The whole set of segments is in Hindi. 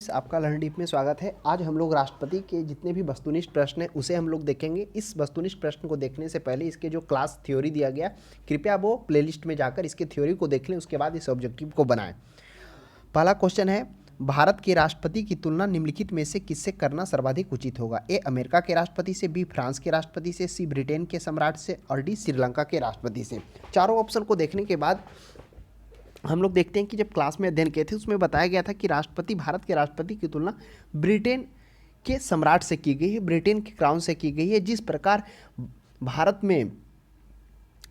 आपका लर्न डीप में स्वागत है। आज हम लोग राष्ट्रपति के जितने भी वस्तुनिष्ठ प्रश्न हैं उसे हम लोग देखेंगे। इस वस्तुनिष्ठ प्रश्न को देखने से पहले इसके जो क्लास थ्योरी दिया गया, कृपया वो प्लेलिस्ट में जाकर इसके थ्योरी को देख लें, उसके बाद इस ऑब्जेक्टिव को बनाएं। पहला क्वेश्चन है, भारत के राष्ट्रपति की तुलना निम्नलिखित में से किससे करना सर्वाधिक उचित होगा? ए अमेरिका के राष्ट्रपति से, बी फ्रांस के राष्ट्रपति से, सी ब्रिटेन के सम्राट से और डी श्रीलंका के राष्ट्रपति से। चारों ऑप्शन को देखने के बाद हम लोग देखते हैं कि जब क्लास में अध्ययन किए थे उसमें बताया गया था कि भारत के राष्ट्रपति की तुलना ब्रिटेन के सम्राट से की गई है, ब्रिटेन के क्राउन से की गई है। जिस प्रकार भारत में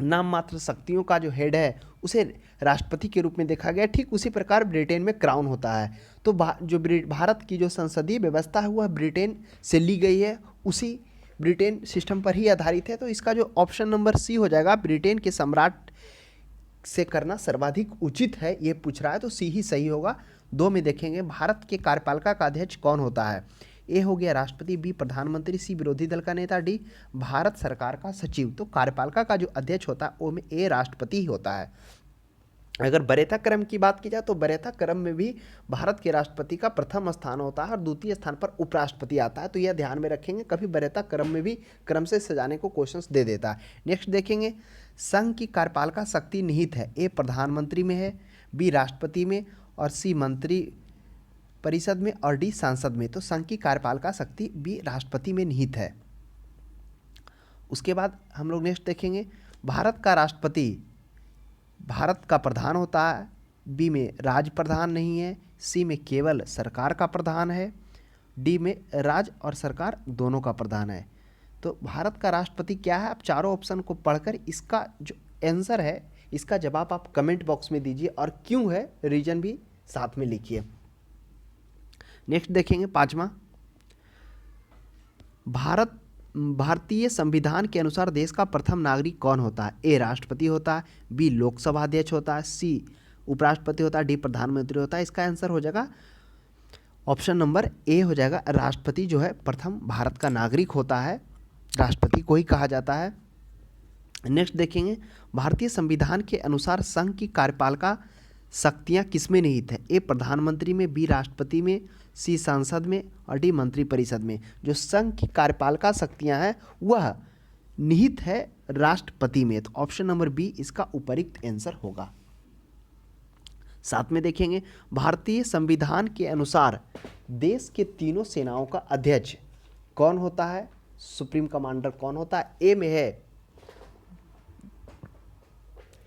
नाम मात्र शक्तियों का जो हेड है उसे राष्ट्रपति के रूप में देखा गया, ठीक उसी प्रकार ब्रिटेन में क्राउन होता है। तो जो भारत की जो संसदीय व्यवस्था है वह ब्रिटेन से ली गई है, उसी ब्रिटेन सिस्टम पर ही आधारित है। तो इसका जो ऑप्शन नंबर सी हो जाएगा, ब्रिटेन के सम्राट से करना सर्वाधिक उचित है, ये पूछ रहा है तो सी ही सही होगा। दो में देखेंगे, भारत के कार्यपालिका का अध्यक्ष कौन होता है? ए हो गया राष्ट्रपति, बी प्रधानमंत्री, सी विरोधी दल का नेता, डी भारत सरकार का सचिव। तो कार्यपालिका का जो अध्यक्ष होता है वो में ए राष्ट्रपति ही होता है। अगर वरीयता क्रम की बात की जाए तो वरीयता क्रम में भी भारत के राष्ट्रपति का प्रथम स्थान होता है और द्वितीय स्थान पर उपराष्ट्रपति आता है। तो यह ध्यान में रखेंगे, कभी वरीयता क्रम में भी क्रम से सजाने को क्वेश्चंस दे देता है। नेक्स्ट देखेंगे, संघ की कार्यपालिका शक्ति निहित है? ए प्रधानमंत्री में है, बी राष्ट्रपति में और सी मंत्री परिषद में और डी सांसद में। तो संघ की कार्यपालिका शक्ति बी राष्ट्रपति में निहित है। उसके बाद हम लोग नेक्स्ट देखेंगे, भारत का राष्ट्रपति भारत का प्रधान होता है, बी में राज्य प्रधान नहीं है, सी में केवल सरकार का प्रधान है, डी में राज्य और सरकार दोनों का प्रधान है। तो भारत का राष्ट्रपति क्या है? आप चारों ऑप्शन को पढ़कर इसका जो आंसर है, इसका जवाब आप कमेंट बॉक्स में दीजिए और क्यों है रीजन भी साथ में लिखिए। नेक्स्ट देखेंगे पांचवा, भारतीय संविधान के अनुसार देश का प्रथम नागरिक कौन होता है? ए राष्ट्रपति होता है, बी लोकसभा अध्यक्ष होता है, सी उपराष्ट्रपति होता है, डी प्रधानमंत्री होता है। इसका आंसर हो जाएगा ऑप्शन नंबर ए हो जाएगा, राष्ट्रपति जो है प्रथम भारत का नागरिक होता है, राष्ट्रपति को ही कहा जाता है। नेक्स्ट देखेंगे, भारतीय संविधान के अनुसार संघ की कार्यपालिका शक्तियां किसमें निहित है? ए प्रधानमंत्री में, बी राष्ट्रपति में, सी सांसद में और डी मंत्रिपरिषद में। जो संघ की कार्यपालिका शक्तियां हैं वह निहित है राष्ट्रपति में। तो ऑप्शन नंबर बी इसका उपयुक्त आंसर होगा। साथ में देखेंगे, भारतीय संविधान के अनुसार देश के तीनों सेनाओं का अध्यक्ष कौन होता है? सुप्रीम कमांडर कौन होता है? ए में है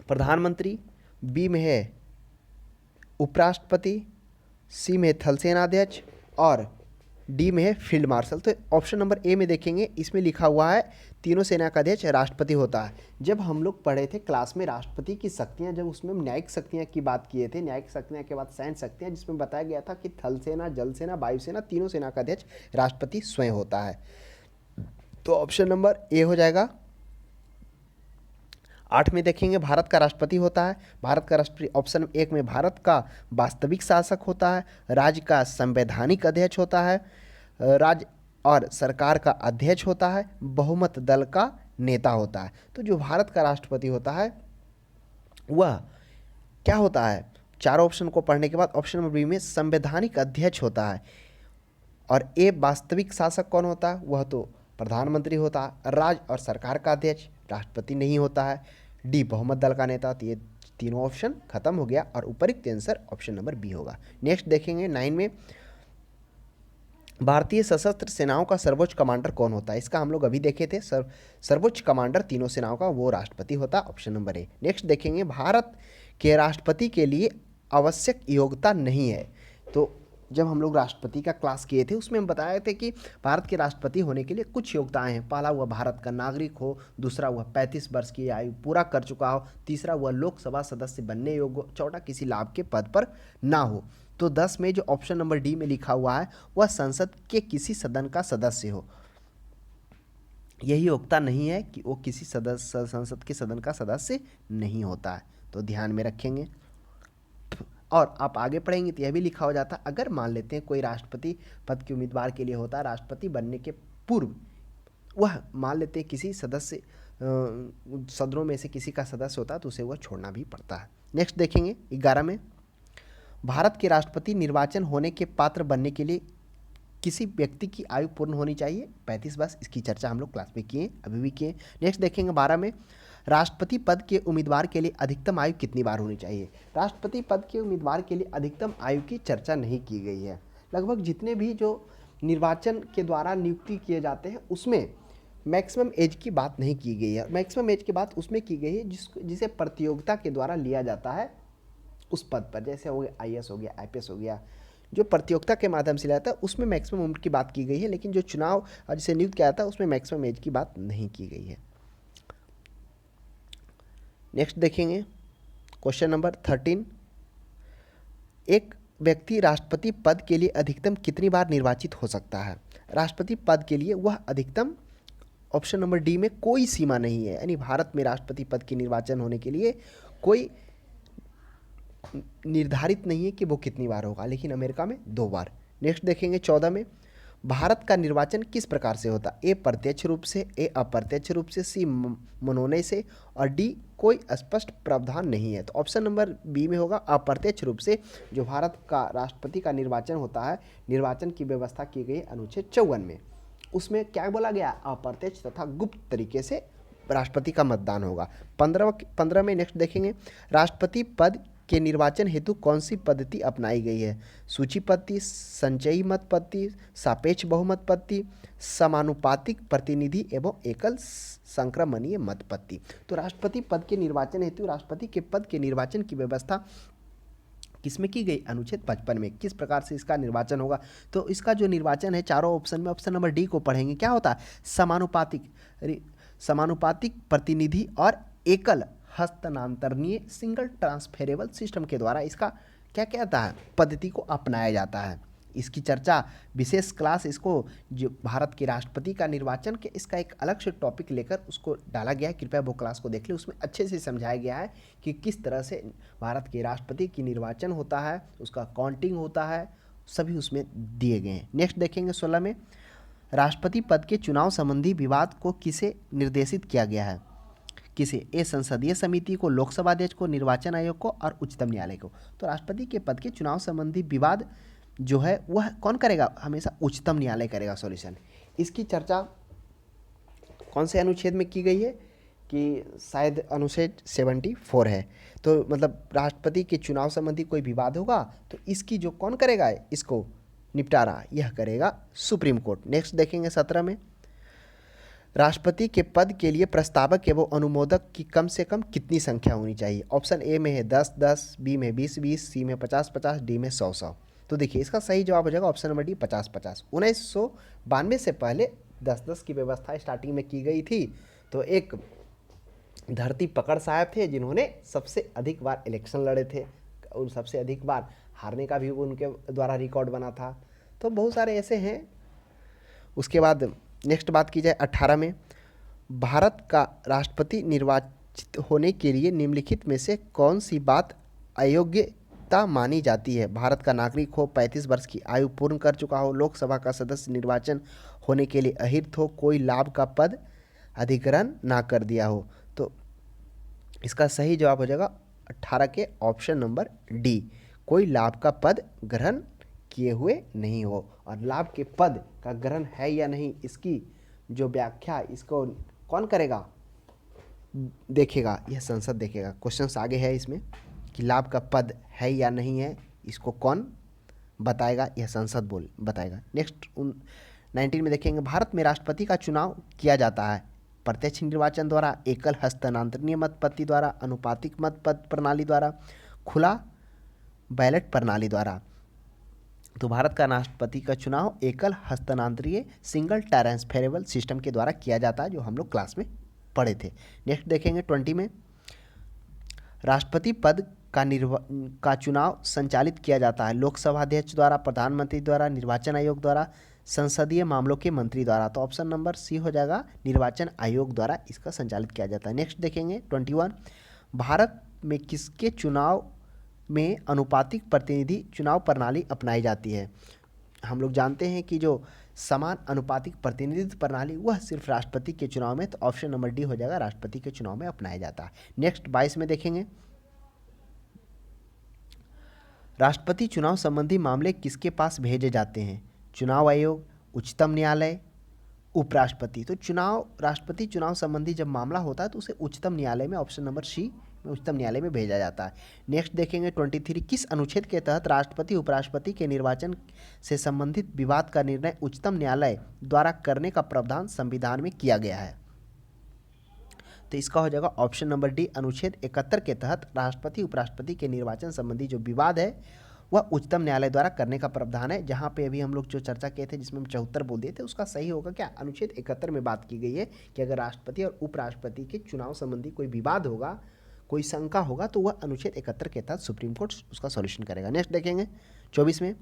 प्रधानमंत्री, बी में है उपराष्ट्रपति, सी में थल सेनाध्यक्ष और डी में है फील्ड मार्शल। तो ऑप्शन नंबर ए में देखेंगे, इसमें लिखा हुआ है तीनों सेना का अध्यक्ष राष्ट्रपति होता है। जब हम लोग पढ़े थे क्लास में राष्ट्रपति की शक्तियां, जब उसमें न्यायिक शक्तियां की बात किए थे, न्यायिक शक्तियां के बाद सैन्य शक्तियां, जिसमें बताया गया था कि थल सेना, जल सेना, वायुसेना तीनों सेना का अध्यक्ष राष्ट्रपति स्वयं होता है। तो ऑप्शन नंबर ए हो जाएगा। 8 में देखेंगे, भारत का राष्ट्रपति होता है। भारत का राष्ट्रपति ऑप्शन 1 में भारत का वास्तविक शासक होता है, राज्य का संवैधानिक अध्यक्ष होता है, राज्य और सरकार का अध्यक्ष होता है, बहुमत दल का नेता होता है। तो जो भारत का राष्ट्रपति होता है वह क्या होता है? चारों ऑप्शन को पढ़ने के बाद ऑप्शन नंबर बी में संवैधानिक अध्यक्ष होता है और ए वास्तविक शासक कौन होता है? वह तो प्रधानमंत्री होता है। राज्य और सरकार का अध्यक्ष राष्ट्रपति नहीं होता है। डी बहुमत दल का नेता। तो ये तीनों ऑप्शन खत्म हो गया और उपयुक्त आंसर ऑप्शन नंबर बी होगा। नेक्स्ट देखेंगे 9 में, भारतीय सशस्त्र सेनाओं का सर्वोच्च कमांडर कौन होता है? इसका हम लोग अभी देखे थे, सर्वोच्च कमांडर तीनों सेनाओं का वो राष्ट्रपति होता है, ऑप्शन नंबर ए। नेक्स्ट देखेंगे, भारत के राष्ट्रपति के लिए आवश्यक योग्यता नहीं है। तो जब हम लोग राष्ट्रपति का क्लास किए थे उसमें हम बताए थे कि भारत के राष्ट्रपति होने के लिए कुछ योग्यताएं हैं। पहला, वह भारत का नागरिक हो, दूसरा, वह 35 वर्ष की आयु पूरा कर चुका हो, तीसरा, वह लोकसभा सदस्य बनने योग्य हो, चौथा, किसी लाभ के पद पर ना हो। तो 10 में जो ऑप्शन नंबर डी में लिखा हुआ है वह संसद के किसी सदन का सदस्य हो। यही योग्यता नहीं है कि वो किसी संसद के सदन का सदस्य नहीं होता है, तो ध्यान में रखेंगे। और आप आगे पढ़ेंगे तो यह भी लिखा हो जाता है, अगर मान लेते हैं कोई राष्ट्रपति पद के उम्मीदवार के लिए होता है, राष्ट्रपति बनने के पूर्व वह मान लेते हैं किसी सदस्य सदनों में से किसी का सदस्य होता है तो उसे वह छोड़ना भी पड़ता है। नेक्स्ट देखेंगे 11 में, भारत के राष्ट्रपति निर्वाचन होने के पात्र बनने के लिए किसी व्यक्ति की आयु पूर्ण होनी चाहिए 35 वर्ष। इसकी चर्चा हम लोग क्लास में किए, अभी भी किए। नेक्स्ट देखेंगे 12 में, राष्ट्रपति पद के उम्मीदवार के लिए अधिकतम आयु कितनी बार होनी चाहिए। राष्ट्रपति पद के उम्मीदवार के लिए अधिकतम आयु की चर्चा नहीं की गई है। लगभग जितने भी जो निर्वाचन के द्वारा नियुक्ति किए जाते हैं उसमें मैक्सिमम एज की बात नहीं की गई है। मैक्सिमम एज की बात उसमें की गई है जिसे प्रतियोगिता के द्वारा लिया जाता है उस पद पर, जैसे हो गया आईएएस हो गया, आईपीएस हो गया, जो प्रतियोगिता के माध्यम से लिया जाता है उसमें मैक्सिमम उम्र की बात की गई है, लेकिन जो चुनाव जिसे नियुक्त किया जाता है उसमें मैक्सिमम एज की बात नहीं की गई है। नेक्स्ट देखेंगे क्वेश्चन नंबर 13, एक व्यक्ति राष्ट्रपति पद के लिए अधिकतम कितनी बार निर्वाचित हो सकता है। राष्ट्रपति पद के लिए वह अधिकतम, ऑप्शन नंबर डी में कोई सीमा नहीं है, यानी भारत में राष्ट्रपति पद के निर्वाचन होने के लिए कोई निर्धारित नहीं है कि वो कितनी बार होगा, लेकिन अमेरिका में 2 बार। नेक्स्ट देखेंगे 14 में, भारत का निर्वाचन किस प्रकार से होता है। ए प्रत्यक्ष रूप से, ए अप्रत्यक्ष रूप से, सी मनोनय से और डी कोई स्पष्ट प्रावधान नहीं है। तो ऑप्शन नंबर बी में होगा अप्रत्यक्ष रूप से। जो भारत का राष्ट्रपति का निर्वाचन होता है, निर्वाचन की व्यवस्था की गई अनुच्छेद 54 में, उसमें क्या बोला गया, अप्रत्यक्ष तथा गुप्त तरीके से राष्ट्रपति का मतदान होगा। 15 में नेक्स्ट देखेंगे, राष्ट्रपति पद के निर्वाचन हेतु कौन सी पद्धति अपनाई गई है। सूची पद्धति, संचयी मत पद्धति, सापेक्ष बहुमत पद्धति, समानुपातिक प्रतिनिधि एवं एकल संक्रमणीय मत पद्धति। तो राष्ट्रपति पद के निर्वाचन हेतु राष्ट्रपति के पद के निर्वाचन की व्यवस्था किसमें की गई, अनुच्छेद 55 में। किस प्रकार से इसका निर्वाचन होगा, तो इसका जो निर्वाचन है चारों ऑप्शन में ऑप्शन नंबर डी को पढ़ेंगे। क्या होता है, समानुपातिक प्रतिनिधि और एकल हस्तांतरणीय सिंगल ट्रांसफरेबल सिस्टम के द्वारा इसका क्या कहता है, पद्धति को अपनाया जाता है। इसकी चर्चा विशेष क्लास, इसको जो भारत के राष्ट्रपति का निर्वाचन के, इसका एक अलग से टॉपिक लेकर उसको डाला गया है, कृपया वो क्लास को देख लें। उसमें अच्छे से समझाया गया है कि किस तरह से भारत के राष्ट्रपति की निर्वाचन होता है, उसका काउंटिंग होता है, सभी उसमें दिए गए हैं। नेक्स्ट देखेंगे 16 में, राष्ट्रपति पद के चुनाव संबंधी विवाद को किसे निर्देशित किया गया है। किसे, ए संसदीय समिति को, लोकसभा अध्यक्ष को, निर्वाचन आयोग को और उच्चतम न्यायालय को। तो राष्ट्रपति के पद के चुनाव संबंधी विवाद जो है वह कौन करेगा, हमेशा उच्चतम न्यायालय करेगा सॉल्यूशन। इसकी चर्चा कौन से अनुच्छेद में की गई है कि शायद अनुच्छेद 74 है। तो मतलब राष्ट्रपति के चुनाव संबंधी कोई विवाद होगा तो इसकी जो कौन करेगा, इसको निपटारा यह करेगा सुप्रीम कोर्ट। नेक्स्ट देखेंगे 17 में, राष्ट्रपति के पद के लिए प्रस्तावक एवं अनुमोदक की कम से कम कितनी संख्या होनी चाहिए। ऑप्शन ए में है 10-10, बी में 20-20, सी में 50-50, डी में 100-100। तो देखिए इसका सही जवाब हो जाएगा ऑप्शन नंबर डी 50-50। 1992 से पहले 10-10 की व्यवस्था स्टार्टिंग में की गई थी। तो एक धरती पकड़ साहब थे जिन्होंने सबसे अधिक बार इलेक्शन लड़े थे, उन सबसे अधिक बार हारने का भी उनके द्वारा रिकॉर्ड बना था। तो बहुत सारे ऐसे हैं। उसके बाद नेक्स्ट बात की जाए 18 में, भारत का राष्ट्रपति निर्वाचित होने के लिए निम्नलिखित में से कौन सी बात अयोग्यता मानी जाती है। भारत का नागरिक हो, 35 वर्ष की आयु पूर्ण कर चुका हो, लोकसभा का सदस्य निर्वाचन होने के लिए अहिर्त हो, कोई लाभ का पद अधिग्रहण ना कर दिया हो। तो इसका सही जवाब हो जाएगा 18 के ऑप्शन नंबर डी, कोई लाभ का पद ग्रहण किए हुए नहीं हो। और लाभ के पद का ग्रहण है या नहीं, इसकी जो व्याख्या इसको कौन करेगा, देखेगा, यह संसद देखेगा। क्वेश्चंस आगे है इसमें कि लाभ का पद है या नहीं है, इसको कौन बताएगा, यह संसद बताएगा। नेक्स्ट 19 में देखेंगे, भारत में राष्ट्रपति का चुनाव किया जाता है प्रत्यक्ष निर्वाचन द्वारा, एकल हस्तांतरणीय मत पद्धति द्वारा, अनुपातिक मत प्रणाली द्वारा, खुला बैलेट प्रणाली द्वारा। तो भारत का राष्ट्रपति का चुनाव एकल हस्तांतरणीय सिंगल ट्रांसफरेबल सिस्टम के द्वारा किया जाता है, जो हम लोग क्लास में पढ़े थे। नेक्स्ट देखेंगे 20 में, राष्ट्रपति पद का चुनाव संचालित किया जाता है लोकसभा अध्यक्ष द्वारा, प्रधानमंत्री द्वारा, निर्वाचन आयोग द्वारा, संसदीय मामलों के मंत्री द्वारा। तो ऑप्शन नंबर सी हो जाएगा, निर्वाचन आयोग द्वारा इसका संचालित किया जाता है। नेक्स्ट देखेंगे 21, भारत में किसके चुनाव में अनुपातिक प्रतिनिधि चुनाव प्रणाली अपनाई जाती है। हम लोग जानते हैं कि जो समान अनुपातिक प्रतिनिधित्व प्रणाली वह सिर्फ राष्ट्रपति के चुनाव में, तो ऑप्शन नंबर डी हो जाएगा, राष्ट्रपति के चुनाव में अपनाया जाता है। नेक्स्ट 22 में देखेंगे, राष्ट्रपति चुनाव संबंधी मामले किसके पास भेजे जाते हैं? चुनाव आयोग, उच्चतम न्यायालय, उपराष्ट्रपति। तो राष्ट्रपति चुनाव संबंधी जब मामला होता है तो उसे उच्चतम न्यायालय में, ऑप्शन नंबर सी में, उच्चतम न्यायालय में भेजा जाता है। नेक्स्ट देखेंगे 23, किस अनुच्छेद के तहत राष्ट्रपति उपराष्ट्रपति के निर्वाचन से संबंधित विवाद का निर्णय उच्चतम न्यायालय द्वारा करने का प्रावधान संविधान में किया गया है? तो इसका हो जाएगा ऑप्शन नंबर डी, अनुच्छेद 71 के तहत राष्ट्रपति उपराष्ट्रपति के निर्वाचन संबंधी जो विवाद है वह उच्चतम न्यायालय द्वारा करने का प्रावधान है। जहाँ पे अभी हम लोग जो चर्चा किए थे जिसमें हम 74 बोल दिए थे, उसका सही होगा क्या? अनुच्छेद 71 में बात की गई है कि अगर राष्ट्रपति और उपराष्ट्रपति के चुनाव संबंधी कोई विवाद होगा, कोई शंका होगा, तो वह अनुच्छेद 71 के तहत सुप्रीम कोर्ट उसका सॉल्यूशन करेगा। नेक्स्ट देखेंगे 24 में,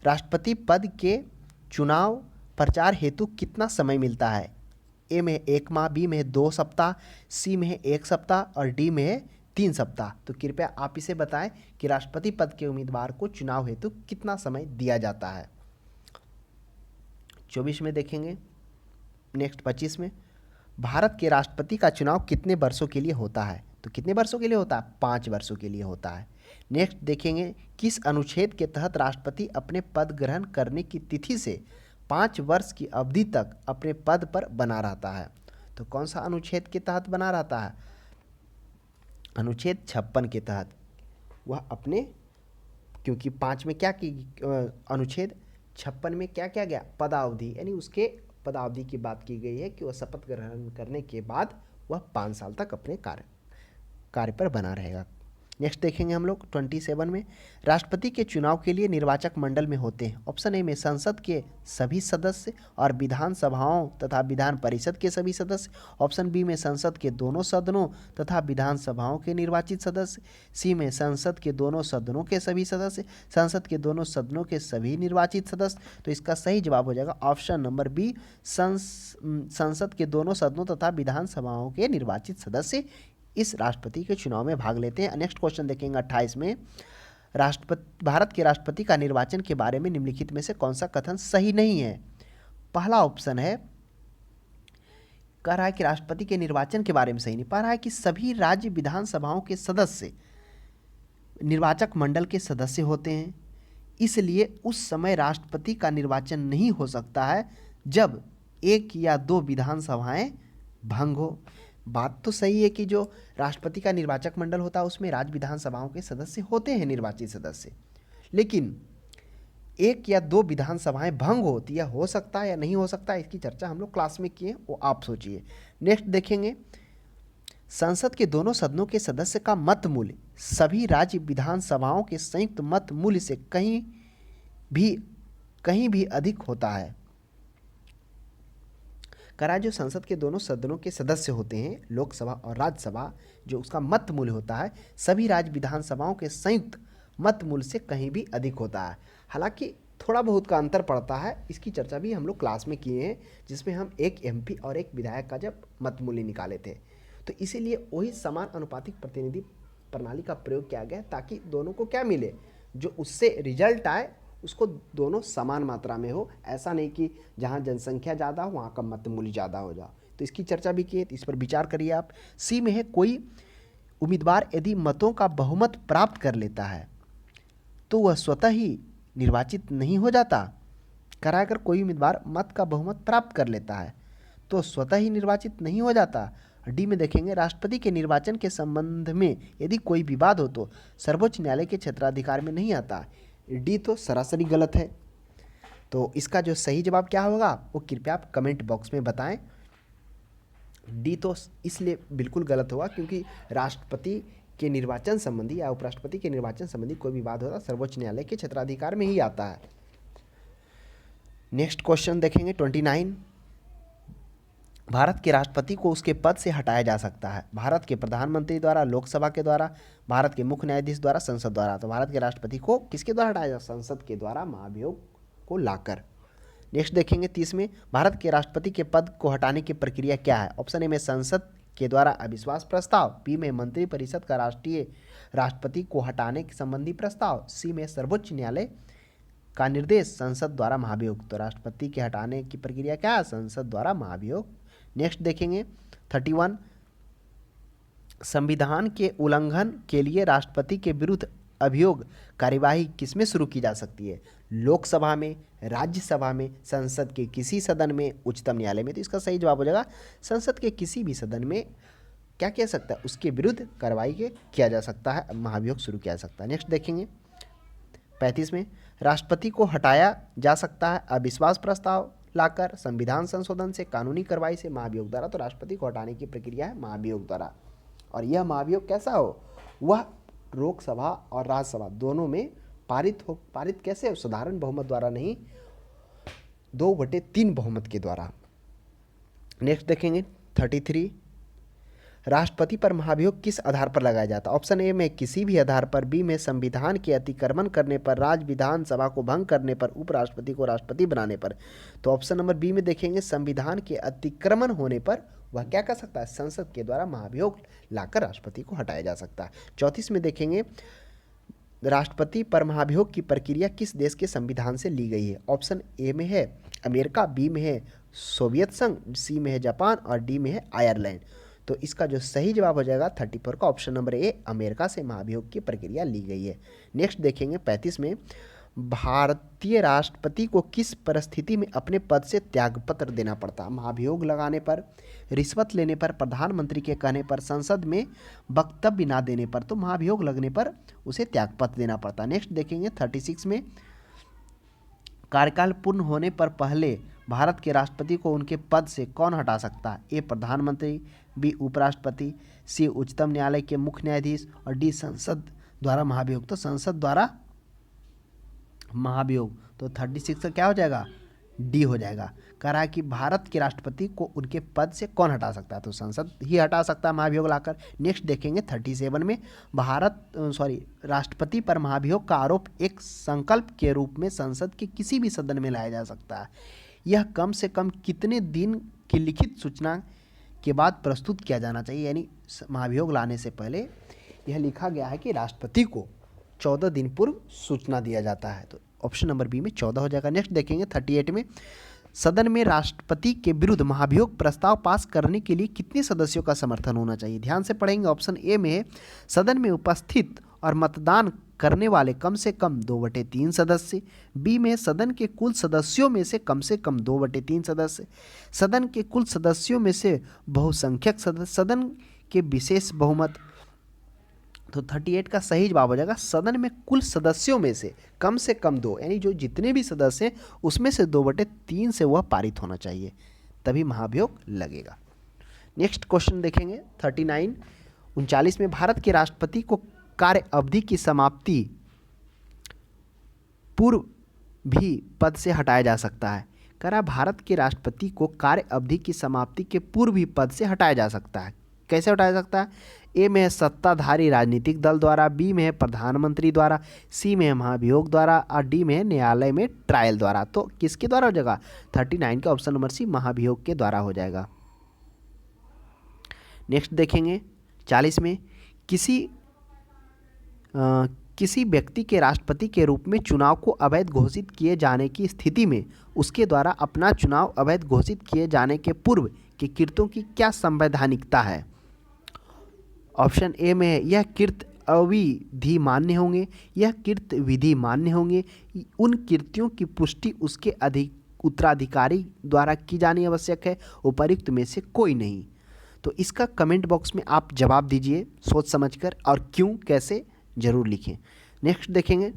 राष्ट्रपति पद के चुनाव प्रचार हेतु कितना समय मिलता है? ए में 1 माह, बी में 2 सप्ताह, सी में 1 सप्ताह और डी में 3 सप्ताह। तो कृपया आप इसे बताएं कि राष्ट्रपति पद के उम्मीदवार को चुनाव हेतु कितना समय दिया जाता है? 24 में देखेंगे। नेक्स्ट 25 में, भारत के राष्ट्रपति का चुनाव कितने वर्षों के लिए होता है? तो कितने वर्षों के लिए होता है? 5 वर्षों के लिए होता है। नेक्स्ट देखेंगे, किस अनुच्छेद के तहत राष्ट्रपति अपने पद ग्रहण करने की तिथि से 5 वर्ष की अवधि तक अपने पद पर बना रहता है? तो कौन सा अनुच्छेद के तहत बना रहता है? अनुच्छेद 56 के तहत वह अपने, क्योंकि 5 में क्या की, अनुच्छेद 56 में क्या किया गया? पदावधि, यानी उसके पदावधि की बात की गई है कि वह शपथ ग्रहण करने के बाद वह 5 साल तक अपने कार्य पर बना रहेगा। नेक्स्ट देखेंगे हम लोग 27 में, राष्ट्रपति के चुनाव के लिए निर्वाचक मंडल में होते हैं। ऑप्शन ए में संसद के सभी सदस्य और विधान सभाओं तथा विधान परिषद के सभी सदस्य, ऑप्शन बी में संसद के दोनों सदनों तथा विधान सभाओं के निर्वाचित सदस्य, सी में संसद के दोनों सदनों के सभी सदस्य, संसद के दोनों सदनों के सभी निर्वाचित सदस्य। तो इसका सही जवाब हो जाएगा ऑप्शन नंबर बी, संसद के दोनों सदनों तथा विधान सभाओं के निर्वाचित सदस्य इस राष्ट्रपति के चुनाव में भाग लेते हैं। नेक्स्ट क्वेश्चन देखेंगे 28 में, भारत के राष्ट्रपति का निर्वाचन के बारे में निम्नलिखित में से कौन सा कथन सही नहीं है? पहला ऑप्शन है, कह रहा है कि राष्ट्रपति के निर्वाचन के बारे में सही नहीं, पा रहा है कि सभी राज्य विधानसभाओं के सदस्य निर्वाचक मंडल के सदस्य होते हैं, इसलिए उस समय राष्ट्रपति का निर्वाचन नहीं हो सकता है जब 1 या 2 विधानसभाएं भंग हो। बात तो सही है कि जो राष्ट्रपति का निर्वाचक मंडल होता है उसमें राज्य विधानसभाओं के सदस्य होते हैं, निर्वाचित सदस्य, लेकिन 1 या 2 विधानसभाएं भंग होती है, हो सकता है या नहीं हो सकता है, इसकी चर्चा हम लोग क्लास में किए, वो आप सोचिए। नेक्स्ट देखेंगे, संसद के दोनों सदनों के सदस्य का मत मूल्य सभी राज्य विधानसभाओं के संयुक्त मत मूल्य से कहीं भी अधिक होता है। करा जो संसद के दोनों सदनों के सदस्य होते हैं, लोकसभा और राज्यसभा, जो उसका मत मूल्य होता है सभी राज्य विधानसभाओं के संयुक्त मत मूल्य से कहीं भी अधिक होता है। हालांकि थोड़ा बहुत का अंतर पड़ता है, इसकी चर्चा भी हम लोग क्लास में किए हैं, जिसमें हम एक एमपी और एक विधायक का जब मत मूल्य निकाले थे, तो इसीलिए वही समान अनुपातिक प्रतिनिधि प्रणाली का प्रयोग किया गया ताकि दोनों को क्या मिले, जो उससे रिजल्ट आए उसको दोनों समान मात्रा में हो। ऐसा नहीं कि जहाँ जनसंख्या ज़्यादा हो वहाँ का मत मूल्य ज़्यादा हो जाए। तो इसकी चर्चा भी की है, तो इस पर विचार करिए आप। सी में है, कोई उम्मीदवार यदि मतों का बहुमत प्राप्त कर लेता है तो वह स्वतः ही निर्वाचित नहीं हो जाता। करा अगर कोई उम्मीदवार मत का बहुमत प्राप्त कर लेता है तो स्वतः ही निर्वाचित नहीं हो जाता। डी में देखेंगे, राष्ट्रपति के निर्वाचन के संबंध में यदि कोई विवाद हो तो सर्वोच्च न्यायालय के क्षेत्राधिकार में नहीं आता। डी तो सरासरी गलत है। तो इसका जो सही जवाब क्या होगा वो कृपया आप कमेंट बॉक्स में बताएं। डी तो इसलिए बिल्कुल गलत होगा क्योंकि राष्ट्रपति के निर्वाचन संबंधी या उपराष्ट्रपति के निर्वाचन संबंधी कोई विवाद होता सर्वोच्च न्यायालय के क्षेत्राधिकार में ही आता है। नेक्स्ट क्वेश्चन देखेंगे 29, भारत के राष्ट्रपति को उसके पद से हटाया जा सकता है भारत के प्रधानमंत्री द्वारा, लोकसभा के द्वारा, भारत के मुख्य न्यायाधीश द्वारा, संसद द्वारा। तो भारत के राष्ट्रपति को किसके द्वारा हटाया जा? संसद के द्वारा महाभियोग को लाकर। नेक्स्ट देखेंगे 30 में, भारत के राष्ट्रपति के पद को हटाने की प्रक्रिया क्या है? ऑप्शन ए में संसद के द्वारा अविश्वास प्रस्ताव, बी में मंत्रिपरिषद का राष्ट्रपति को हटाने के संबंधी प्रस्ताव, सी में सर्वोच्च न्यायालय का निर्देश, संसद द्वारा महाभियोग। तो राष्ट्रपति के हटाने की प्रक्रिया क्या है? संसद द्वारा महाभियोग। नेक्स्ट देखेंगे 31, संविधान के उल्लंघन के लिए राष्ट्रपति के विरुद्ध अभियोग कार्यवाही किसमें शुरू की जा सकती है? लोकसभा में, राज्यसभा में, संसद के किसी सदन में, उच्चतम न्यायालय में। तो इसका सही जवाब हो जाएगा संसद के किसी भी सदन में क्या किया सकता है, उसके विरुद्ध कार्रवाई किया जा सकता है, महाभियोग शुरू किया जा सकता है। नेक्स्ट देखेंगे 35 में, राष्ट्रपति को हटाया जा सकता है अविश्वास प्रस्ताव लाकर, संविधान संशोधन से, कानूनी कार्रवाई से, महाभियोग द्वारा। तो राष्ट्रपति को हटाने की प्रक्रिया है महाभियोग द्वारा। और यह महाभियोग कैसा हो, वह लोकसभा और राज्यसभा दोनों में पारित कैसे हो, साधारण बहुमत द्वारा नहीं, 2/3 बहुमत के द्वारा। नेक्स्ट देखेंगे 33, राष्ट्रपति पर महाभियोग किस आधार पर लगाया जाता है? ऑप्शन ए में किसी भी आधार पर, बी में संविधान के अतिक्रमण करने पर, राज्य विधानसभा को भंग करने पर, उपराष्ट्रपति को राष्ट्रपति बनाने पर। तो ऑप्शन नंबर बी में देखेंगे संविधान के अतिक्रमण होने पर वह क्या कर सकता है, संसद के द्वारा महाभियोग लाकर राष्ट्रपति को हटाया जा सकता है। 34 में देखेंगे राष्ट्रपति पर महाभियोग की प्रक्रिया किस देश के संविधान से ली गई है? ऑप्शन ए में है अमेरिका, बी में है सोवियत संघ, सी में है जापान और डी में है आयरलैंड। तो इसका जो सही जवाब हो जाएगा 34 का ऑप्शन नंबर ए, अमेरिका से महाभियोग की प्रक्रिया ली गई है। नेक्स्ट देखेंगे 35 में, भारतीय राष्ट्रपति को किस परिस्थिति में अपने पद से त्यागपत्र देना पड़ता? महाभियोग लगाने पर, रिश्वत लेने पर, प्रधानमंत्री के कहने पर, संसद में वक्तव्य ना देने पर। तो महाभियोग लगने पर उसे त्यागपत्र देना पड़ता। नेक्स्ट देखेंगे 36 में, कार्यकाल पूर्ण होने पर पहले भारत के राष्ट्रपति को उनके पद से कौन हटा सकता है? ए प्रधानमंत्री, बी उपराष्ट्रपति, सी उच्चतम न्यायालय के मुख्य न्यायाधीश और डी संसद द्वारा महाभियोग। तो संसद द्वारा महाभियोग, तो 36 का क्या हो जाएगा, डी हो जाएगा। कह रहा है कि भारत के राष्ट्रपति को उनके पद से कौन हटा सकता है? तो संसद ही हटा सकता है महाभियोग लाकर। नेक्स्ट देखेंगे 37 में, राष्ट्रपति पर महाभियोग का आरोप एक संकल्प के रूप में संसद के किसी भी सदन में लाया जा सकता है। यह कम से कम कितने दिन की लिखित सूचना के बाद प्रस्तुत किया जाना चाहिए? यानी महाभियोग लाने से पहले यह लिखा गया है कि राष्ट्रपति को 14 दिन पूर्व सूचना दिया जाता है। तो ऑप्शन नंबर बी में 14 हो जाएगा। नेक्स्ट देखेंगे 38 में, सदन में राष्ट्रपति के विरुद्ध महाभियोग प्रस्ताव पास करने के लिए कितने सदस्यों का समर्थन होना चाहिए? ध्यान से पढ़ेंगे। ऑप्शन ए में है सदन में उपस्थित और मतदान करने वाले कम से कम 2/3 सदस्य, बी में सदन के कुल सदस्यों में से कम 2/3 सदस्य, सदन के कुल सदस्यों में से बहुसंख्यक सदस्य, सदन के विशेष बहुमत। तो 38 का सही जवाब हो जाएगा सदन में कुल सदस्यों में से कम 2, यानी जो जितने भी सदस्य हैं उसमें से 2/3 से वह पारित होना चाहिए, तभी महाभियोग लगेगा। नेक्स्ट क्वेश्चन देखेंगे 39 में, भारत के राष्ट्रपति को कार्य अवधि की समाप्ति पूर्व भी पद से हटाया जा सकता है। कह रहा भारत के राष्ट्रपति को कार्य अवधि की समाप्ति के पूर्व भी पद से हटाया जा सकता है। कैसे हटाया जा सकता है? ए में है सत्ताधारी राजनीतिक दल द्वारा, बी में है प्रधानमंत्री द्वारा, सी में है महाभियोग द्वारा और डी में है न्यायालय में ट्रायल द्वारा। तो किसके द्वारा हो जाएगा? 39 का ऑप्शन नंबर सी, महाभियोग के द्वारा हो जाएगा। नेक्स्ट देखेंगे 40 में, किसी व्यक्ति के राष्ट्रपति के रूप में चुनाव को अवैध घोषित किए जाने की स्थिति में उसके द्वारा अपना चुनाव अवैध घोषित किए जाने के पूर्व के कृत्यों की क्या संवैधानिकता है? ऑप्शन ए में है यह कृत्य अविधि मान्य होंगे, यह कृत्य विधि मान्य होंगे, उन कृत्यों की पुष्टि उसके उत्तराधिकारी द्वारा की जानी आवश्यक है, उपर्युक्त में से कोई नहीं। तो इसका कमेंट बॉक्स में आप जवाब दीजिए सोच समझकर, और क्यों कैसे जरूर लिखें। नेक्स्ट देखेंगे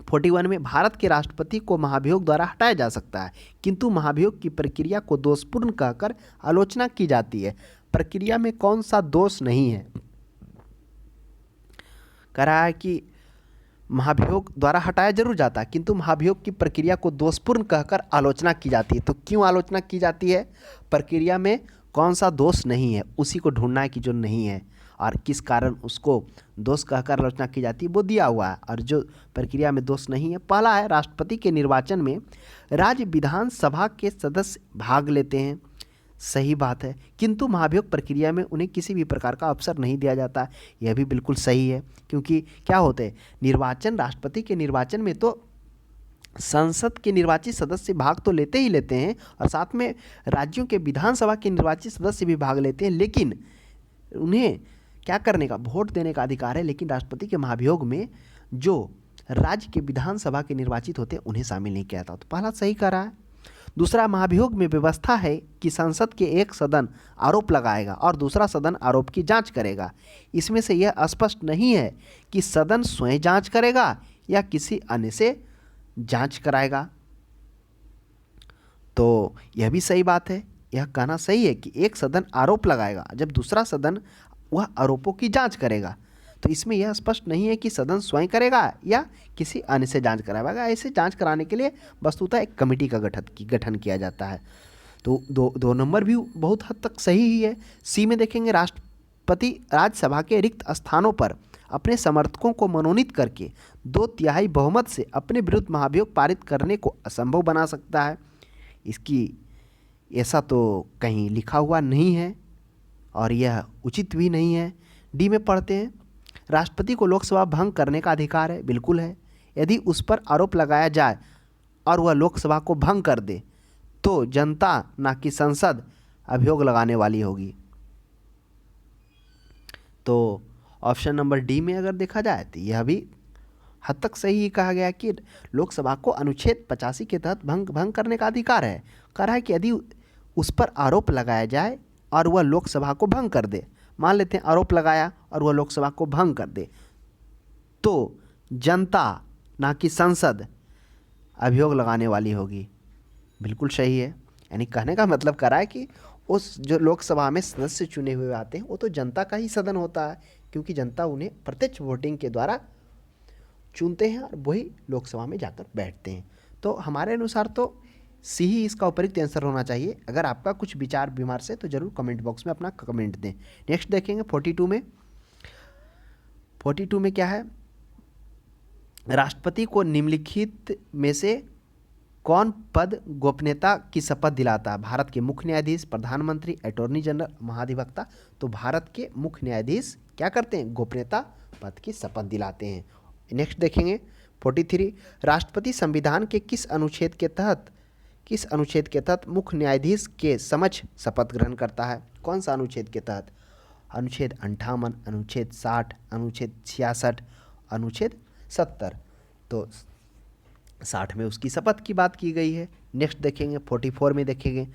41 में, भारत के राष्ट्रपति को महाभियोग द्वारा हटाया जा सकता है, किंतु महाभियोग की प्रक्रिया को दोषपूर्ण कहकर आलोचना की जाती है। प्रक्रिया में कौन सा दोष नहीं है? कह रहा है कि महाभियोग द्वारा हटाया जरूर जाता है, किंतु महाभियोग की प्रक्रिया को दोषपूर्ण कहकर आलोचना की जाती है। तो क्यों आलोचना की जाती है? प्रक्रिया में कौन सा दोष नहीं है, उसी को ढूंढना है कि जो नहीं है, और किस कारण उसको दोष कहकर आलोचना की जाती है वो दिया हुआ है। और जो प्रक्रिया में दोष नहीं है, पहला है राष्ट्रपति के निर्वाचन में राज्य विधानसभा के सदस्य भाग लेते हैं, सही बात है, किंतु महाभियोग प्रक्रिया में उन्हें किसी भी प्रकार का अवसर नहीं दिया जाता, यह भी बिल्कुल सही है। क्योंकि क्या होते हैं निर्वाचन, राष्ट्रपति के निर्वाचन में तो संसद के निर्वाचित सदस्य भाग तो लेते ही लेते हैं, और साथ में राज्यों के विधानसभा के निर्वाचित सदस्य भी भाग लेते हैं, लेकिन उन्हें क्या करने का, वोट देने का अधिकार है, लेकिन राष्ट्रपति के महाभियोग में जो राज्य के विधानसभा के निर्वाचित होते हैं उन्हें शामिल नहीं किया जाता। तो पहला सही कह रहा है। दूसरा, महाभियोग में व्यवस्था है कि संसद के एक सदन आरोप लगाएगा और दूसरा सदन आरोप की जांच करेगा। इसमें से यह स्पष्ट नहीं है कि सदन स्वयं जांच करेगा या किसी अन्य से जांच कराएगा। तो यह भी सही बात है, यह कहना सही है कि एक सदन आरोप लगाएगा जब दूसरा सदन वह आरोपों की जांच करेगा। तो इसमें यह स्पष्ट नहीं है कि सदन स्वयं करेगा या किसी अन्य से जांच कराएगा। ऐसे जांच कराने के लिए वस्तुतः एक कमेटी का गठन किया जाता है। तो दो नंबर भी बहुत हद तक सही ही है। सी में देखेंगे, राष्ट्रपति राज्यसभा के रिक्त स्थानों पर अपने समर्थकों को मनोनीत करके 2/3 बहुमत से अपने विरुद्ध महाभियोग पारित करने को असंभव बना सकता है। इसकी ऐसा तो कहीं लिखा हुआ नहीं है और यह उचित भी नहीं है। डी में पढ़ते हैं, राष्ट्रपति को लोकसभा भंग करने का अधिकार है, बिल्कुल है। यदि उस पर आरोप लगाया जाए और वह लोकसभा को भंग कर दे तो जनता ना कि संसद अभियोग लगाने वाली होगी। तो ऑप्शन नंबर डी में अगर देखा जाए तो यह भी हद तक सही कहा गया कि लोकसभा को अनुच्छेद 85 के तहत भंग करने का अधिकार है। कह रहा है कि यदि उस पर आरोप लगाया जाए और वह लोकसभा को भंग कर दे, मान लेते हैं आरोप लगाया और वह लोकसभा को भंग कर दे, तो जनता ना कि संसद अभियोग लगाने वाली होगी। बिल्कुल सही है। यानी कहने का मतलब कर रहा है कि उस जो लोकसभा में सदस्य चुने हुए आते हैं वो तो जनता का ही सदन होता है, क्योंकि जनता उन्हें प्रत्यक्ष वोटिंग के द्वारा चुनते हैं और वही लोकसभा में जाकर बैठते हैं। तो हमारे अनुसार तो सी ही इसका उपयुक्त आंसर होना चाहिए। अगर आपका कुछ विचार विमर्श है तो जरूर कमेंट बॉक्स में अपना कमेंट दें। नेक्स्ट देखेंगे 42 में। 42 में क्या है, राष्ट्रपति को निम्नलिखित में से कौन पद गोपनीयता की शपथ दिलाता है? भारत के मुख्य न्यायाधीश, प्रधानमंत्री, अटॉर्नी जनरल, महाधिवक्ता। तो भारत के मुख्य न्यायाधीश क्या करते हैं? गोपनीयता पद की शपथ दिलाते हैं। नेक्स्ट देखेंगे 43, राष्ट्रपति संविधान के किस अनुच्छेद के तहत मुख्य न्यायाधीश के समक्ष शपथ ग्रहण करता है? कौन सा अनुच्छेद के तहत? अनुच्छेद 58, अनुच्छेद 60, अनुच्छेद 66, अनुच्छेद 70। तो 60 में उसकी शपथ की बात की गई है। नेक्स्ट देखेंगे 44 में देखेंगे,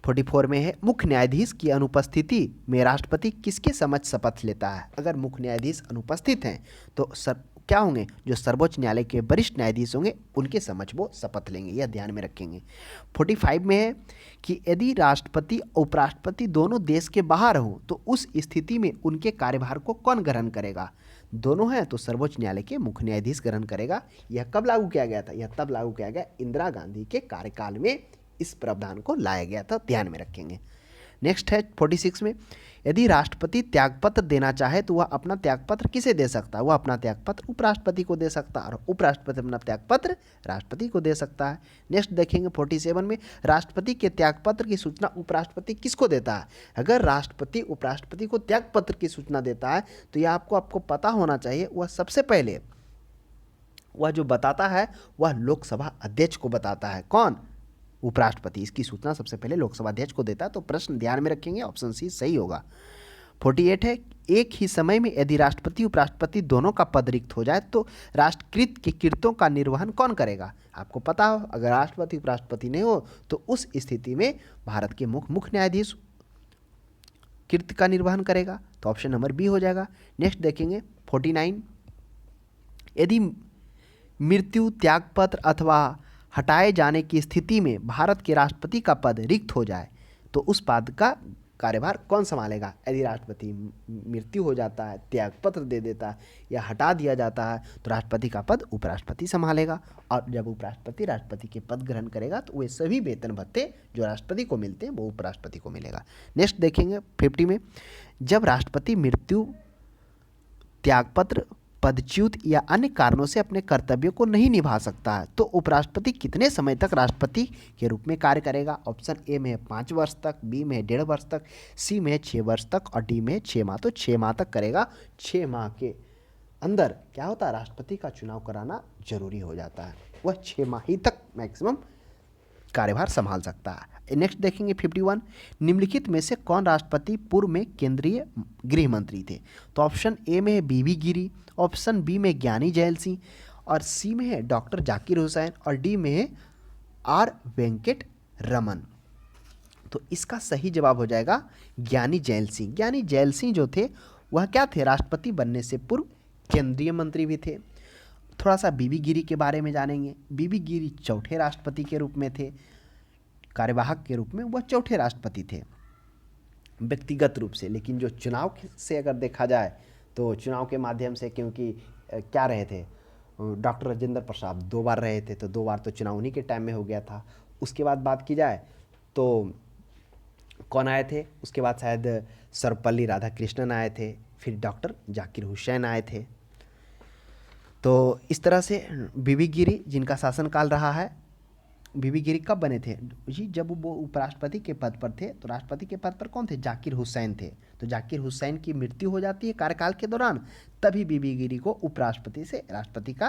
44 में है, मुख्य न्यायाधीश की अनुपस्थिति में राष्ट्रपति किसके समक्ष शपथ लेता है? अगर मुख्य न्यायाधीश अनुपस्थित हैं तो क्या होंगे? जो सर्वोच्च न्यायालय के वरिष्ठ न्यायाधीश होंगे उनके समक्ष वो शपथ लेंगे, यह ध्यान में रखेंगे। 45 में है कि यदि राष्ट्रपति उपराष्ट्रपति दोनों देश के बाहर हों तो उस स्थिति में उनके कार्यभार को कौन ग्रहण करेगा? दोनों हैं तो सर्वोच्च न्यायालय के मुख्य न्यायाधीश ग्रहण करेगा। यह कब लागू किया गया था? यह तब लागू किया गया इंदिरा गांधी के कार्यकाल में इस प्रावधान को लाया गया था, ध्यान में रखेंगे। नेक्स्ट है 46 में, यदि राष्ट्रपति त्यागपत्र देना चाहे तो वह अपना त्यागपत्र किसे दे सकता है? वह अपना त्यागपत्र उपराष्ट्रपति को दे सकता है और उपराष्ट्रपति अपना त्यागपत्र राष्ट्रपति को दे सकता है। नेक्स्ट देखेंगे 47 में, राष्ट्रपति के त्यागपत्र की सूचना उपराष्ट्रपति किसको देता है? अगर राष्ट्रपति उपराष्ट्रपति को त्यागपत्र की सूचना देता है तो यह आपको पता होना चाहिए, वह सबसे पहले वह जो बताता है वह लोकसभा अध्यक्ष को बताता है। कौन? उपराष्ट्रपति। इसकी सूचना सबसे पहले लोकसभा अध्यक्ष को देता है। तो प्रश्न ध्यान में रखेंगे, ऑप्शन सी सही होगा। 48 है, एक ही समय में यदि राष्ट्रपति उपराष्ट्रपति दोनों का पद रिक्त हो जाए तो राष्ट्रकृत के कृत्यों का निर्वहन कौन करेगा? आपको पता हो, अगर राष्ट्रपति उपराष्ट्रपति नहीं हो तो उस स्थिति में भारत के मुख्य न्यायाधीश कृत्य का निर्वहन करेगा। तो ऑप्शन नंबर बी हो जाएगा। नेक्स्ट देखेंगे 49, यदि मृत्यु, त्यागपत्र अथवा हटाए जाने की स्थिति में भारत के राष्ट्रपति का पद रिक्त हो जाए तो उस पद का कार्यभार कौन संभालेगा? यदि राष्ट्रपति मृत्यु हो जाता है, त्यागपत्र दे देता है या हटा दिया जाता है तो राष्ट्रपति का पद उपराष्ट्रपति संभालेगा। और जब उपराष्ट्रपति राष्ट्रपति के पद ग्रहण करेगा तो वे सभी वेतन भत्ते जो राष्ट्रपति को मिलते हैं वो उपराष्ट्रपति को मिलेगा। नेक्स्ट देखेंगे 50 में, जब राष्ट्रपति मृत्यु, त्यागपत्र, पदच्युत या अन्य कारणों से अपने कर्तव्यों को नहीं निभा सकता है तो उपराष्ट्रपति कितने समय तक राष्ट्रपति के रूप में कार्य करेगा? ऑप्शन ए में है 5 वर्ष तक, बी में है 1.5 वर्ष तक, सी में है 6 वर्ष तक और डी में है 6 माह। तो 6 माह तक करेगा। 6 माह के अंदर क्या होता है? राष्ट्रपति का चुनाव कराना जरूरी हो जाता है। वह 6 माह ही तक मैक्सिमम कार्यभार संभाल सकता है। नेक्स्ट देखेंगे 51, निम्नलिखित में से कौन राष्ट्रपति पूर्व में केंद्रीय गृह मंत्री थे? तो ऑप्शन ए में है बीबी गिरी, ऑप्शन बी में ज्ञानी जैल सिंह, और सी में है डॉक्टर जाकिर हुसैन, और डी में है आर वेंकट रमन। तो इसका सही जवाब हो जाएगा ज्ञानी जैल सिंह। ज्ञानी जैल सिंह जो थे वह क्या थे? राष्ट्रपति बनने से पूर्व केंद्रीय मंत्री भी थे। थोड़ा सा बीबी गिरी के बारे में जानेंगे। बीबी गिरी चौथे राष्ट्रपति के रूप में थे, कार्यवाहक के रूप में वह चौथे राष्ट्रपति थे व्यक्तिगत रूप से। लेकिन जो चुनाव से अगर देखा जाए तो चुनाव के माध्यम से, क्योंकि क्या रहे थे डॉक्टर राजेंद्र प्रसाद 2 बार रहे थे, तो 2 बार तो चुनाव उन्हीं के टाइम में हो गया था। उसके बाद बात की जाए तो कौन आए थे? उसके बाद शायद सर्वपल्ली राधाकृष्णन आए थे, फिर डॉक्टर जाकिर हुसैन आए थे। तो इस तरह से बीबी गिरी जिनका शासनकाल रहा है, बीबी गिरी कब बने थे जी? जब वो उपराष्ट्रपति के पद पर थे। तो राष्ट्रपति के पद पर कौन थे? जाकिर हुसैन थे। तो जाकिर हुसैन की मृत्यु हो जाती है कार्यकाल के दौरान, तभी बीबी गिरी को उपराष्ट्रपति से राष्ट्रपति का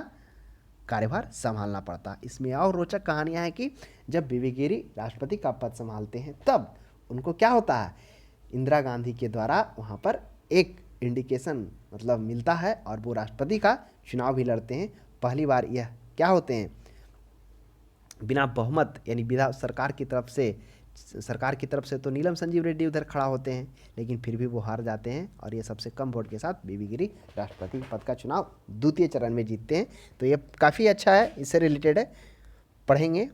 कार्यभार संभालना पड़ता। इसमें और रोचक कहानियां हैं कि जब बीबी गिरी राष्ट्रपति का पद संभालते हैं तब उनको क्या होता है? इंदिरा गांधी के द्वारा वहाँ पर एक इंडिकेशन मतलब मिलता है और वो राष्ट्रपति का चुनाव भी लड़ते हैं। पहली बार यह क्या होते हैं? बिना बहुमत, यानी बिना सरकार की तरफ से तो नीलम संजीव रेड्डी उधर खड़ा होते हैं, लेकिन फिर भी वो हार जाते हैं और ये सबसे कम वोट के साथ बीबी गिरी राष्ट्रपति पद का चुनाव द्वितीय चरण में जीतते हैं। तो ये काफ़ी अच्छा है, इससे रिलेटेड है, पढ़ेंगे।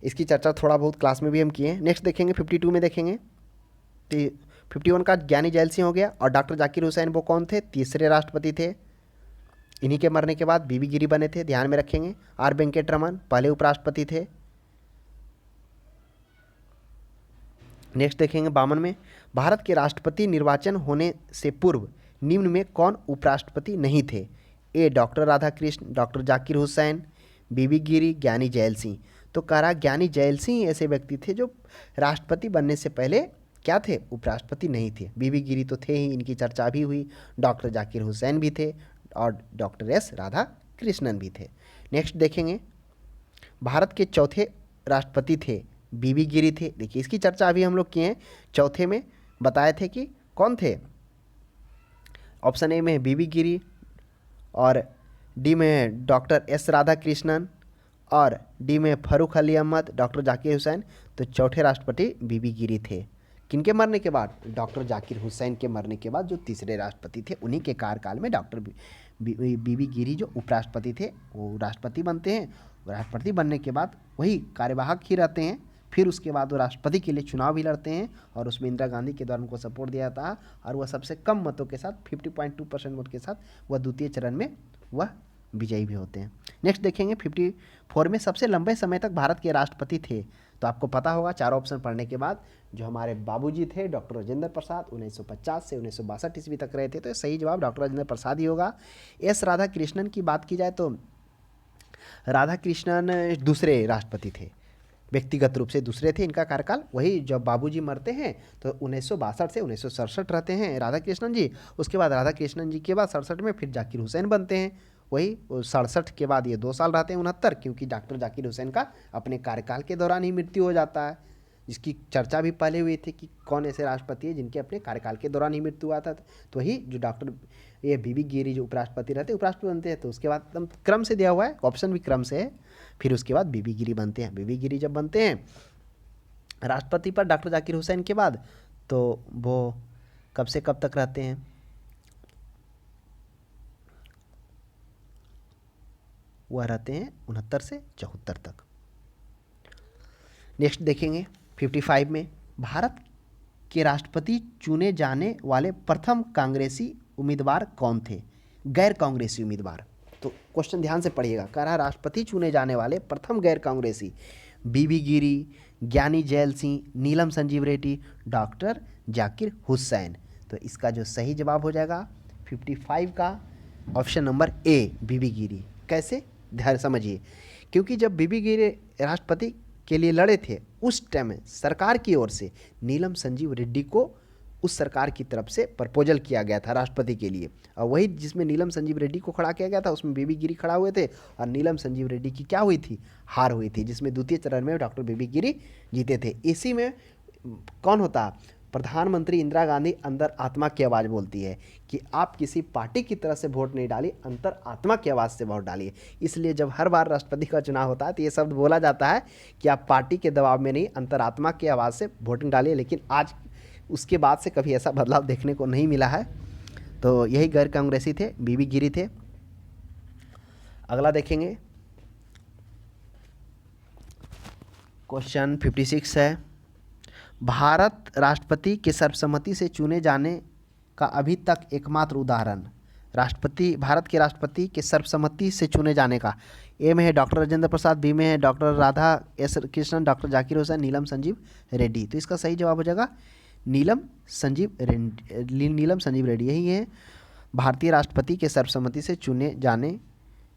इसकी चर्चा थोड़ा बहुत क्लास में भी हम किए हैं। नेक्स्ट देखेंगे 52 में देखेंगे। तो 51 का ज्ञानी जैल सिंह हो गया, और डॉक्टर जाकिर हुसैन वो कौन थे? तीसरे राष्ट्रपति थे। इन्हीं के मरने के बाद बीबी गिरी बने थे, ध्यान में रखेंगे। आर वेंकट रमन पहले उपराष्ट्रपति थे। नेक्स्ट देखेंगे 52 में, भारत के राष्ट्रपति निर्वाचन होने से पूर्व निम्न में कौन उपराष्ट्रपति नहीं थे? ए डॉक्टर राधाकृष्ण, डॉक्टर जाकिर हुसैन, बीबी गिरी, ज्ञानी जैल सिंह। तो कह रहा ज्ञानी जैल सिंह ऐसे व्यक्ति थे जो राष्ट्रपति बनने से पहले क्या थे? उपराष्ट्रपति नहीं थे। बीबी गिरी तो थे ही, इनकी चर्चा भी हुई। डॉक्टर जाकिर हुसैन भी थे और डॉक्टर एस राधाकृष्णन भी थे। नेक्स्ट देखेंगे, भारत के चौथे राष्ट्रपति थे बीबी गिरी थे। देखिए इसकी चर्चा अभी हम लोग किए हैं। चौथे में बताए थे कि कौन थे? ऑप्शन ए में है बीबी गिरी, और डी में है डॉक्टर एस राधाकृष्णन, और डी में फारूक अली अहमद, डॉक्टर जाकिर हुसैन। तो चौथे राष्ट्रपति बीबी गिरी थे। किनके मरने के बाद? डॉक्टर जाकिर हुसैन के मरने के बाद जो तीसरे राष्ट्रपति थे, उन्हीं के कार्यकाल में डॉक्टर बीबी गिरी जो उपराष्ट्रपति थे वो राष्ट्रपति बनते हैं। राष्ट्रपति बनने के बाद वही कार्यवाहक ही रहते हैं। फिर उसके बाद वो राष्ट्रपति के लिए चुनाव भी लड़ते हैं, और उसमें इंदिरा गांधी के द्वारा उनको सपोर्ट दिया था, और वह सबसे कम मतों के साथ 50.2% वोट के साथ वह द्वितीय चरण में वह विजयी भी होते हैं। नेक्स्ट देखेंगे 54 में, सबसे लंबे समय तक भारत के राष्ट्रपति थे। तो आपको पता होगा, 4 ऑप्शन पढ़ने के बाद, जो हमारे बाबूजी थे डॉक्टर राजेंद्र प्रसाद 1950 से 1962 ईस्वी तक रहे थे। तो सही जवाब डॉक्टर राजेंद्र प्रसाद ही होगा। एस राधाकृष्णन की बात की जाए तो राधाकृष्णन दूसरे राष्ट्रपति थे, व्यक्तिगत रूप से दूसरे थे। इनका कार्यकाल वही, जब बाबूजी मरते हैं तो 1962 से 1967 रहते हैं राधाकृष्णन जी। उसके बाद राधाकृष्णन जी के बाद 67 में फिर जाकिर हुसैन बनते हैं। वही 67 के बाद ये 2 साल रहते हैं 69, क्योंकि डॉक्टर जाकिर हुसैन का अपने कार्यकाल के दौरान ही मृत्यु हो जाता है। इसकी चर्चा भी पहले हुई थी कि कौन ऐसे राष्ट्रपति है जिनके अपने कार्यकाल के दौरान ही मृत्यु हुआ था। तो वही जो डॉक्टर ये बीबी गिरी जो उपराष्ट्रपति रहते हैं, उपराष्ट्रपति बनते हैं। तो उसके बाद एकदम क्रम से दिया हुआ है, ऑप्शन भी क्रम से है। फिर उसके बाद बीबी गिरी बनते हैं। बीबी गिरी जब बनते हैं राष्ट्रपति पर डॉक्टर जाकिर हुसैन के बाद, तो वो कब से कब तक रहते हैं? वह रहते हैं 69 से 74 तक। नेक्स्ट देखेंगे 55 में, भारत के राष्ट्रपति चुने जाने वाले प्रथम कांग्रेसी उम्मीदवार कौन थे? गैर कांग्रेसी उम्मीदवार। तो क्वेश्चन ध्यान से पढ़िएगा। कह रहा राष्ट्रपति चुने जाने वाले प्रथम गैर कांग्रेसी, बीबी गिरी, ज्ञानी जैल सिंह, नीलम संजीव रेड्डी, डॉक्टर जाकिर हुसैन। तो इसका जो सही जवाब हो जाएगा 55 का ऑप्शन नंबर ए, बीबी गिरी। कैसे? ध्यान समझिए, क्योंकि जब बीबी गिरी राष्ट्रपति के लिए लड़े थे उस टाइम सरकार की ओर से नीलम संजीव रेड्डी को उस सरकार की तरफ से प्रपोजल किया गया था राष्ट्रपति के लिए। और वही जिसमें नीलम संजीव रेड्डी को खड़ा किया गया था, उसमें बीबी गिरी खड़ा हुए थे और नीलम संजीव रेड्डी की क्या हुई थी, हार हुई थी, जिसमें द्वितीय चरण में डॉक्टर बीबी गिरी जीते थे। इसी में कौन होता, प्रधानमंत्री इंदिरा गांधी अंदर आत्मा की आवाज़ बोलती है कि आप किसी पार्टी की तरफ से वोट नहीं डालिए, अंतर आत्मा की आवाज़ से वोट डालिए। इसलिए जब हर बार राष्ट्रपति का चुनाव होता है तो ये शब्द बोला जाता है कि आप पार्टी के दबाव में नहीं, अंतर आत्मा की आवाज़ से वोटिंग डालिए। लेकिन आज उसके बाद से कभी ऐसा बदलाव देखने को नहीं मिला है। तो यही गैर कांग्रेसी थे, बीबी गिरी थे। अगला देखेंगे, क्वेश्चन 56 है, भारत राष्ट्रपति के सर्वसम्मति से चुने जाने का अभी तक एकमात्र उदाहरण। राष्ट्रपति, भारत के राष्ट्रपति के सर्वसम्मति से चुने जाने का, ए में है डॉक्टर राजेंद्र प्रसाद, बी में है doctor Radha S Krishnan, doctor Zakir Hussain, Neelam Sanjiva Reddy. तो इसका सही जवाब हो जाएगा नीलम संजीव रेड्डी। यही है भारतीय राष्ट्रपति के सर्वसम्मति से चुने जाने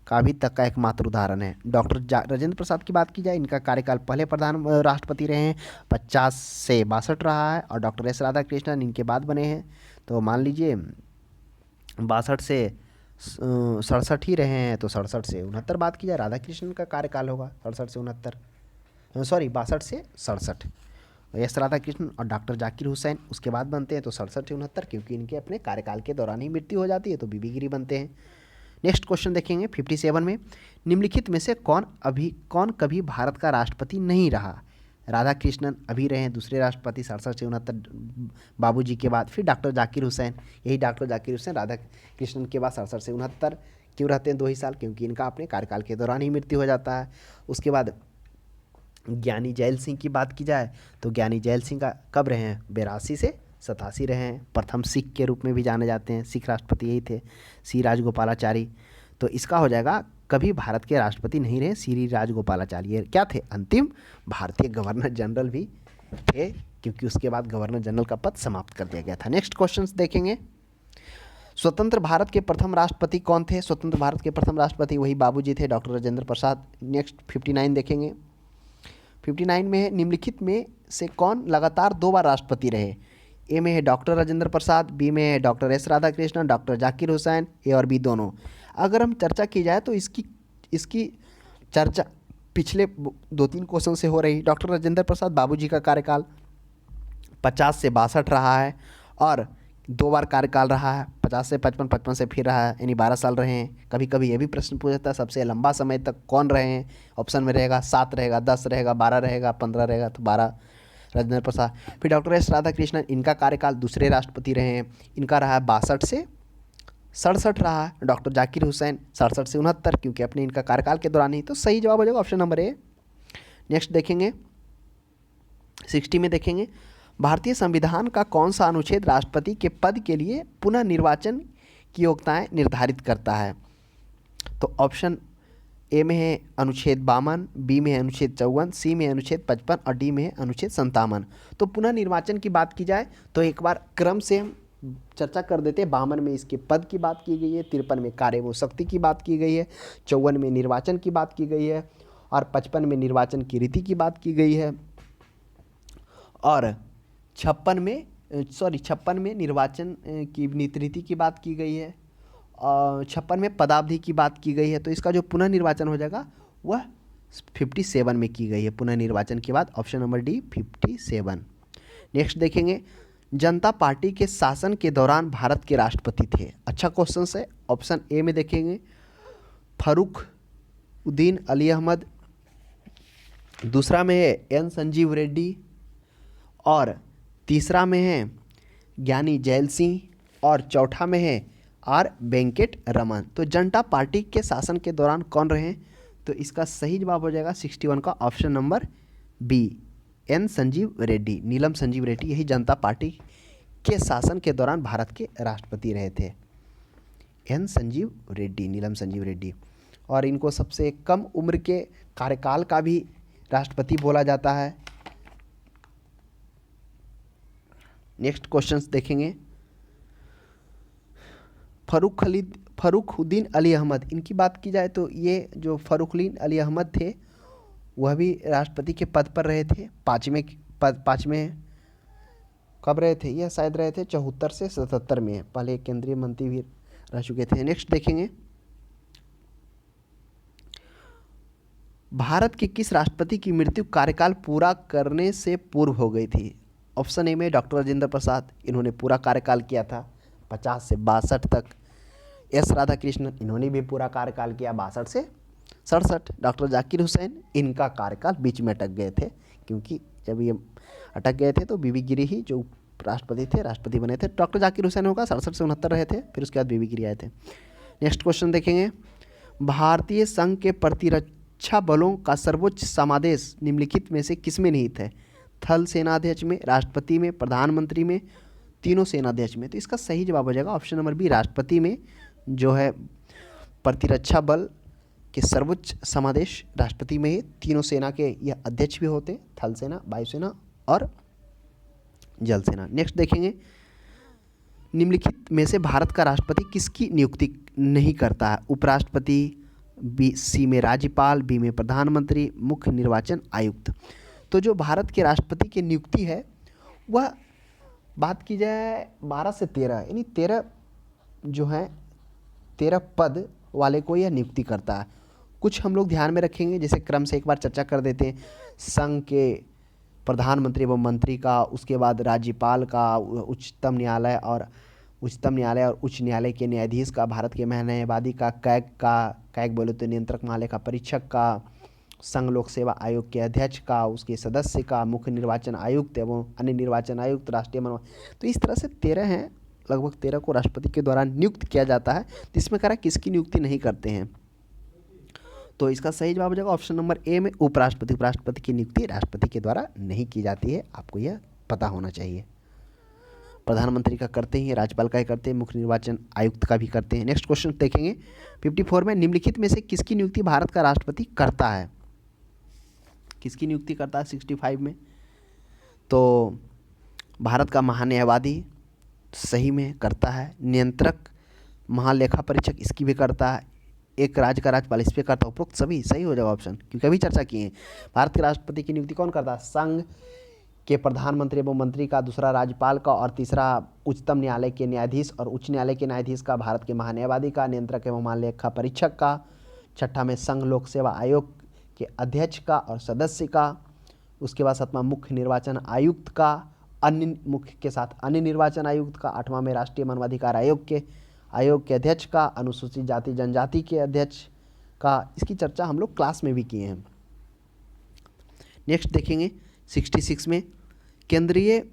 का अभी तक का एकमात्र उदाहरण है। डॉक्टर राजेंद्र प्रसाद की बात की जाए, इनका कार्यकाल पहले प्रधान राष्ट्रपति रहे हैं, 50 से 62 रहा है। और डॉक्टर एस राधाकृष्णन इनके बाद बने हैं, तो मान लीजिए 62 से 67 ही रहे हैं, तो 67 से 69 बात की जाए, राधाकृष्णन का कार्यकाल होगा 67 से 69, सॉरी 62 से 67। एस राधाकृष्णन और डॉक्टर जाकिर हुसैन उसके बाद बनते हैं, तो 67 से 69, क्योंकि इनके अपने कार्यकाल के दौरान ही मृत्यु हो जाती है, तो बीबी गिरी बनते हैं। नेक्स्ट क्वेश्चन देखेंगे 57 में, निम्नलिखित में से कौन कभी भारत का राष्ट्रपति नहीं रहा। राधाकृष्णन अभी रहे हैं दूसरे राष्ट्रपति 67 से 69 बाबूजी के बाद। फिर डॉक्टर जाकिर हुसैन, यही डॉक्टर जाकिर हुसैन राधाकृष्णन के बाद 67 से 69 क्यों रहते हैं 2 ही साल, क्योंकि इनका अपने कार्यकाल के दौरान ही मृत्यु हो जाता है। उसके बाद ज्ञानी जैल सिंह की बात की जाए, तो ज्ञानी जैल सिंह का कब रहे हैं, 82 से 87 रहे हैं। प्रथम सिख के रूप में भी जाने जाते हैं, सिख राष्ट्रपति यही थे, सी राजगोपालाचारी। तो इसका हो जाएगा कभी भारत के राष्ट्रपति नहीं रहे श्री राजगोपालाचारी। ये क्या थे, अंतिम भारतीय गवर्नर जनरल भी थे, क्योंकि उसके बाद गवर्नर जनरल का पद समाप्त कर दिया गया था। नेक्स्ट क्वेश्चन देखेंगे, स्वतंत्र भारत के प्रथम राष्ट्रपति कौन थे। स्वतंत्र भारत के प्रथम राष्ट्रपति वही बाबूजी थे, डॉक्टर राजेंद्र प्रसाद। नेक्स्ट 59 देखेंगे, 59 में है, निम्नलिखित में से कौन लगातार 2 बार राष्ट्रपति रहे। ए में है डॉक्टर राजेंद्र प्रसाद, बी में है doctor S Radhakrishnan, doctor Zakir Hussain, A और बी दोनों। अगर हम चर्चा की जाए तो इसकी चर्चा पिछले 2-3 क्वेश्चन से हो रही। डॉक्टर राजेंद्र प्रसाद बाबूजी का कार्यकाल 50 से 62 रहा है और 2 बार कार्यकाल रहा है, 50 से 55, 55 से फिर रहा है, यानी 12 साल रहे हैं। कभी कभी ये भी प्रश्न पूछता है सबसे लंबा समय तक कौन रहे हैं, ऑप्शन में रहेगा 7 रहेगा, 10 रहेगा, 12 रहेगा, 15 रहेगा, तो 12 राजेंद्र प्रसाद। फिर डॉक्टर एस राधाकृष्णन, इनका कार्यकाल दूसरे राष्ट्रपति रहे हैं, इनका रहा है 62 से 67 रहा है। डॉक्टर जाकिर हुसैन 67 से 69, क्योंकि अपने इनका कार्यकाल के दौरान ही। तो सही जवाब हो जाएगा ऑप्शन नंबर ए। नेक्स्ट देखेंगे 60 में देखेंगे, भारतीय संविधान का कौन सा अनुच्छेद राष्ट्रपति के पद के लिए पुनः निर्वाचन की योग्यताएं निर्धारित करता है। तो ऑप्शन ए में है अनुच्छेद 52, बी में है अनुच्छेद 54, सी में है अनुच्छेद 55 और डी में है अनुच्छेद 57। तो पुनः निर्वाचन की बात की जाए तो एक बार क्रम से हम चर्चा कर देते हैं। 52 में इसके पद की बात की गई है, 53 में कार्य व शक्ति की बात की गई है, 54 में निर्वाचन की बात की गई है और 55 में निर्वाचन की रीति की बात की गई है और 56 में निर्वाचन की नीति रीति की बात की गई है और 56 में पदावधि की बात की गई है। तो इसका जो पुनः निर्वाचन हो जाएगा वह 57 में की गई है पुनः निर्वाचन के बाद, ऑप्शन नंबर डी 57। नेक्स्ट देखेंगे, जनता पार्टी के शासन के दौरान भारत के राष्ट्रपति थे। अच्छा क्वेश्चन है। ऑप्शन ए में देखेंगे फर्रुखउद्दीन अली अहमद, दूसरा में है एन संजीव रेड्डी और तीसरा में है ज्ञानी जैल सिंह और चौथा में है आर वेंकट रमन। तो जनता पार्टी के शासन के दौरान कौन रहे, तो इसका सही जवाब हो जाएगा 61 का option number B N Sanjiva Reddy, Neelam Sanjiva Reddy. यही जनता पार्टी के शासन के दौरान भारत के राष्ट्रपति रहे थे, एन संजीव रेड्डी, नीलम संजीव रेड्डी। और इनको सबसे कम उम्र के कार्यकाल का भी राष्ट्रपति बोला जाता है। नेक्स्ट क्वेश्चंस देखेंगे, फर्रुखउद्दीन अली अहमद, इनकी बात की जाए तो ये जो फर्रुखउद्दीन अली अहमद थे वह भी राष्ट्रपति के पद पर रहे थे, पाँचवें कब रहे थे? यह शायद रहे थे 74 से 77 में, पहले केंद्रीय मंत्री भी रह चुके थे। नेक्स्ट देखेंगे, भारत के किस राष्ट्रपति की मृत्यु कार्यकाल पूरा करने से पूर्व हो गई थी? ऑप्शन ए में डॉक्टर राजेंद्र प्रसाद, इन्होंने पूरा कार्यकाल किया था 50 से 62 तक। एस राधाकृष्णन, इन्होंने भी पूरा कार्यकाल किया 62 से 67। डॉक्टर जाकिर हुसैन, इनका कार्यकाल बीच में अटक गए थे, क्योंकि जब ये अटक गए थे तो बीबी गिरी ही जो राष्ट्रपति थे, राष्ट्रपति बने थे। डॉक्टर जाकिर हुसैन होगा 67 से 69 रहे थे, फिर उसके बाद बीबी गिरी आए थे। नेक्स्ट क्वेश्चन देखेंगे, भारतीय संघ के प्रतिरक्षा बलों का सर्वोच्च समादेश निम्नलिखित में से किसमें निहित है? थल सेनाध्यक्ष में, राष्ट्रपति में, प्रधानमंत्री में, तीनों सेनाध्यक्ष में। तो इसका सही जवाब हो जाएगा ऑप्शन नंबर बी, राष्ट्रपति में जो है प्रतिरक्षा बल के सर्वोच्च समादेश राष्ट्रपति में ही। तीनों सेना के यह अध्यक्ष भी होते हैं, थल सेना, वायुसेना और जल सेना। नेक्स्ट देखेंगे, निम्नलिखित में से भारत का राष्ट्रपति किसकी नियुक्ति नहीं करता है? उपराष्ट्रपति, बी सी में राज्यपाल, बी में प्रधानमंत्री, मुख्य निर्वाचन आयुक्त। तो जो भारत के राष्ट्रपति की नियुक्ति है वह बात की जाए 12 से 13, यानी 13 जो है 13 पद वाले को यह नियुक्ति करता है। कुछ हम लोग ध्यान में रखेंगे, जैसे क्रम से एक बार चर्चा कर देते हैं। संघ के प्रधानमंत्री एवं मंत्री का, उसके बाद राज्यपाल का, उच्चतम न्यायालय और उच्च न्यायालय के न्यायाधीश का, भारत के महान्यायवादी का, कैग बोले तो नियंत्रक महालेखा परीक्षक का, संघ लोक सेवा आयोग के अध्यक्ष का, उसके सदस्य का, मुख्य निर्वाचन आयुक्त एवं अन्य निर्वाचन आयुक्त, राष्ट्रीय तो इस तरह से 13 हैं, लगभग 13 को राष्ट्रपति के द्वारा नियुक्त किया जाता है। तो इसमें कह रहा है किसकी नियुक्ति नहीं करते हैं, तो इसका सही जवाब हो जाएगा ऑप्शन नंबर ए में उपराष्ट्रपति। उपराष्ट्रपति की नियुक्ति राष्ट्रपति के द्वारा नहीं की जाती है, आपको यह पता होना चाहिए। प्रधानमंत्री का करते हैं, राज्यपाल का ही करते हैं, मुख्य निर्वाचन आयुक्त का भी करते हैं। नेक्स्ट क्वेश्चन देखेंगे 54 में, निम्नलिखित में से किसकी नियुक्ति भारत का राष्ट्रपति करता है? किसकी नियुक्ति करता है 65 में? तो भारत का महान्यायवादी सही में करता है, नियंत्रक महालेखा परीक्षक इसकी भी करता है, एक राज्य का राज्यपाल इस पर करता है। उपरोक्त सभी सही हो जाएगा ऑप्शन, क्योंकि अभी चर्चा किए हैं। भारत के राष्ट्रपति की नियुक्ति कौन करता है? संघ के प्रधानमंत्री एवं मंत्री का, दूसरा राज्यपाल का, और तीसरा उच्चतम न्यायालय के न्यायाधीश और उच्च न्यायालय के न्यायाधीश का, भारत के महान्यायवादी का, नियंत्रक एवं महालेखा परीक्षक का, छठा में संघ लोक सेवा आयोग के अध्यक्ष का और सदस्य का, उसके बाद सातवां मुख्य निर्वाचन आयुक्त का, अन्य मुख्य के साथ अन्य निर्वाचन आयुक्त का, आठवां में राष्ट्रीय मानवाधिकार आयोग के अध्यक्ष का, अनुसूचित जाति जनजाति के अध्यक्ष का। इसकी चर्चा हम लोग क्लास में भी किए हैं। नेक्स्ट देखेंगे 66 में, केंद्रीय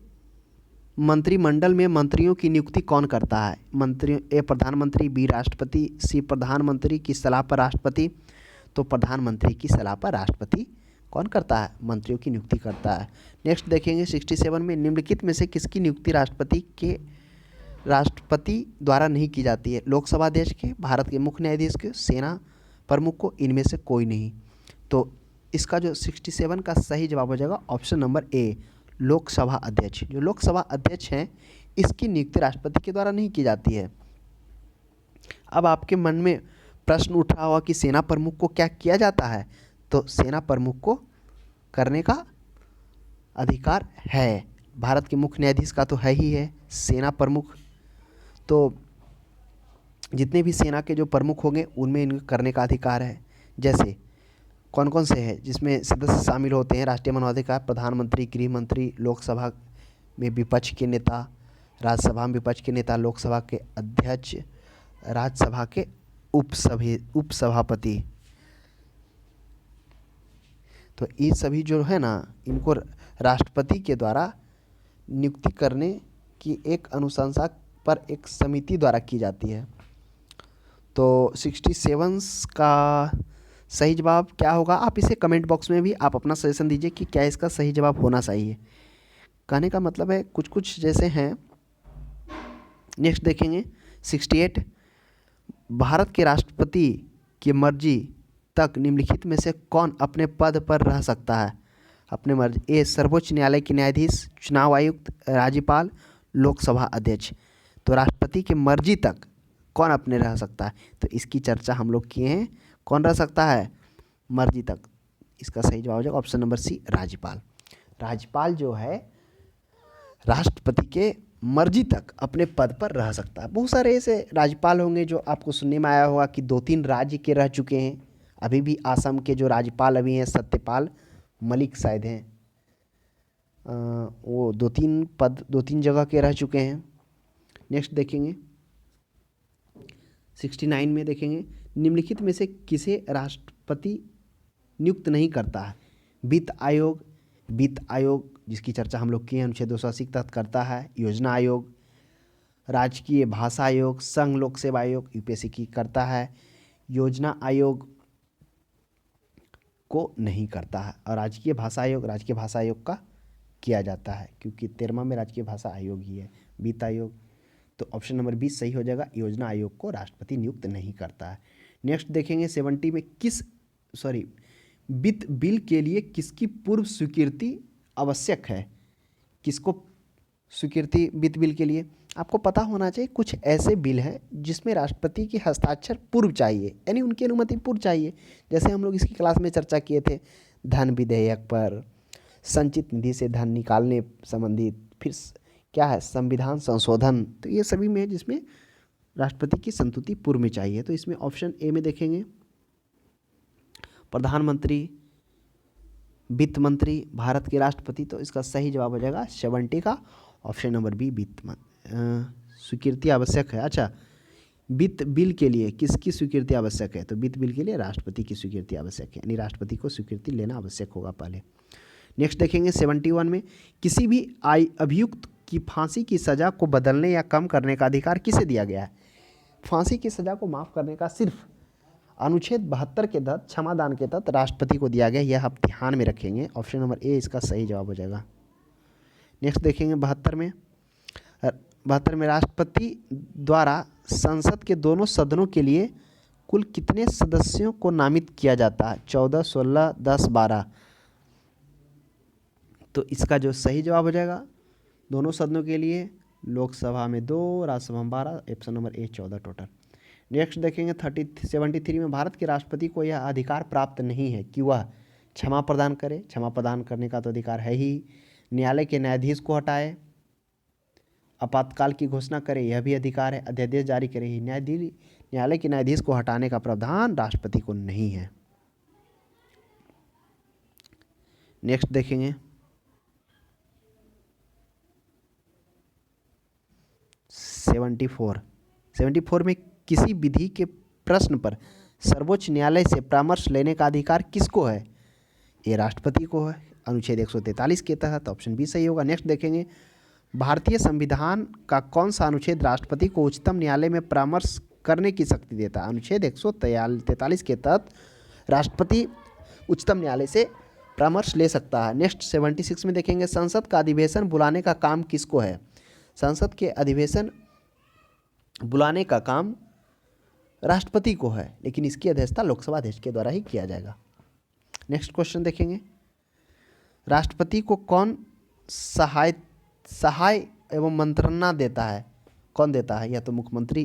मंत्रिमंडल में मंत्रियों की नियुक्ति कौन करता है? मंत्री ए प्रधानमंत्री, बी राष्ट्रपति, सी प्रधानमंत्री की सलाह पर राष्ट्रपति। तो प्रधानमंत्री की सलाह पर राष्ट्रपति कौन करता है? मंत्रियों की नियुक्ति करता है। नेक्स्ट देखेंगे 67 में, निम्नलिखित में से किसकी नियुक्ति राष्ट्रपति द्वारा नहीं की जाती है? लोकसभा अध्यक्ष के, भारत के मुख्य न्यायाधीश के, सेना प्रमुख को, इनमें से कोई नहीं। तो इसका जो 67 का सही जवाब हो जाएगा ऑप्शन नंबर ए, लोकसभा अध्यक्ष। जो लोकसभा अध्यक्ष हैं इसकी नियुक्ति राष्ट्रपति के द्वारा नहीं की जाती है। अब आपके मन में प्रश्न उठा हुआ कि सेना प्रमुख को क्या किया जाता है? तो सेना प्रमुख को करने का अधिकार है। भारत के मुख्य न्यायाधीश का तो है ही है, सेना प्रमुख तो जितने भी सेना के जो प्रमुख होंगे उनमें इनका करने का अधिकार है। जैसे कौन कौन से हैं जिसमें सदस्य शामिल होते हैं? राष्ट्रीय मानवाधिकार, प्रधानमंत्री, गृह मंत्री, लोकसभा में विपक्ष के नेता, राज्यसभा में विपक्ष के नेता, लोकसभा के अध्यक्ष, राज्यसभा के उपसभापति। तो ये सभी जो है ना, इनको राष्ट्रपति के द्वारा नियुक्ति करने की एक अनुशंसा पर एक समिति द्वारा की जाती है। तो 67 का सही जवाब क्या होगा? आप इसे कमेंट बॉक्स में भी आप अपना सजेशन दीजिए कि क्या इसका सही जवाब होना चाहिए। कहने का मतलब है कुछ कुछ जैसे हैं। नेक्स्ट देखेंगे 68, भारत के राष्ट्रपति की मर्जी तक निम्नलिखित में से कौन अपने पद पर रह सकता है? अपने मर्जी, ए सर्वोच्च न्यायालय के न्यायाधीश, चुनाव आयुक्त, राज्यपाल, लोकसभा अध्यक्ष। तो राष्ट्रपति की मर्जी तक कौन अपने रह सकता है? तो इसकी चर्चा हम लोग किए हैं। कौन रह सकता है मर्जी तक? इसका सही जवाब हो जाएगा ऑप्शन नंबर सी, राज्यपाल। राज्यपाल जो है राष्ट्रपति के मर्जी तक अपने पद पर रह सकता है। बहुत सारे ऐसे राज्यपाल होंगे जो आपको सुनने में आया होगा कि 2-3 राज्य के रह चुके हैं। अभी भी असम के जो राज्यपाल अभी हैं सत्यपाल मलिक शायद हैं, वो 2-3 जगह के रह चुके हैं। नेक्स्ट देखेंगे 69 में देखेंगे, निम्नलिखित में से किसे राष्ट्रपति नियुक्त नहीं करता है? वित्त आयोग जिसकी चर्चा हम लोग किए हैं अनुच्छेद 280 के तहत करता है। योजना आयोग, राजकीय भाषा आयोग, संघ लोक सेवा आयोग यूपीएससी की करता है। योजना आयोग को नहीं करता है। और राजकीय भाषा आयोग का किया जाता है क्योंकि 13वां में राजकीय भाषा आयोग ही है। वित्त आयोग, तो ऑप्शन नंबर 20 सही हो जाएगा। योजना आयोग को राष्ट्रपति नियुक्त नहीं करता है। नेक्स्ट देखेंगे 70 में वित्त बिल के लिए किसकी पूर्व स्वीकृति आवश्यक है? किसको स्वीकृति वित्त बिल के लिए? आपको पता होना चाहिए कुछ ऐसे बिल हैं जिसमें राष्ट्रपति के हस्ताक्षर पूर्व चाहिए, यानी उनकी अनुमति पूर्व चाहिए। जैसे हम लोग इसकी क्लास में चर्चा किए थे धन विधेयक पर, संचित निधि से धन निकालने संबंधित, फिर क्या है संविधान संशोधन, तो ये सभी में जिसमें राष्ट्रपति की संतुति पूर्व में चाहिए। तो इसमें ऑप्शन ए में देखेंगे प्रधानमंत्री, वित्त मंत्री, भारत के राष्ट्रपति, तो इसका सही जवाब हो जाएगा 70 का ऑप्शन नंबर बी, स्वीकृति आवश्यक है। अच्छा, वित्त बिल के लिए किसकी स्वीकृति आवश्यक है? तो वित्त बिल के लिए राष्ट्रपति की स्वीकृति आवश्यक है, यानी राष्ट्रपति को स्वीकृति लेना आवश्यक होगा पहले। नेक्स्ट देखेंगे 71 में, किसी भी अभियुक्त की फांसी की सज़ा को बदलने या कम करने का अधिकार किसे दिया गया है? फांसी की सज़ा को माफ़ करने का सिर्फ अनुच्छेद 72 के तहत, क्षमादान के तहत राष्ट्रपति को दिया गया। यह आप ध्यान में रखेंगे। ऑप्शन नंबर ए इसका सही जवाब हो जाएगा। नेक्स्ट देखेंगे 72 में राष्ट्रपति द्वारा संसद के दोनों सदनों के लिए कुल कितने सदस्यों को नामित किया जाता है? 14, 16, 10, 12। तो इसका जो सही जवाब हो जाएगा दोनों सदनों के लिए, लोकसभा में 2, राज्यसभा में 12, option number A 14 total. Next देखेंगे 73 में, भारत के राष्ट्रपति को यह अधिकार प्राप्त नहीं है कि वह क्षमा प्रदान करे, क्षमा प्रदान करने का तो अधिकार है ही, न्यायालय के न्यायाधीश को हटाए, आपातकाल की घोषणा करे, यह भी अधिकार है, अध्यादेश जारी करे ही। न्यायालय के न्यायाधीश को हटाने का प्रावधान राष्ट्रपति को नहीं है। नेक्स्ट देखेंगे 74 में, किसी विधि के प्रश्न पर सर्वोच्च न्यायालय से परामर्श लेने का अधिकार किसको है? ये राष्ट्रपति को है, अनुच्छेद 143 के तहत, ऑप्शन बी सही होगा। नेक्स्ट देखेंगे भारतीय संविधान का कौन सा अनुच्छेद राष्ट्रपति को उच्चतम न्यायालय में परामर्श करने की शक्ति देता है? अनुच्छेद 143 के तहत राष्ट्रपति उच्चतम न्यायालय से परामर्श ले सकता है। नेक्स्ट 76 में देखेंगे, संसद का अधिवेशन बुलाने का काम किसको है? संसद के अधिवेशन बुलाने का काम राष्ट्रपति को है, लेकिन इसकी अध्यक्षता लोकसभा अध्यक्ष के द्वारा ही किया जाएगा। नेक्स्ट क्वेश्चन देखेंगे, राष्ट्रपति को कौन सहाय एवं मंत्रणा देता है? कौन देता है? या तो मुख्यमंत्री,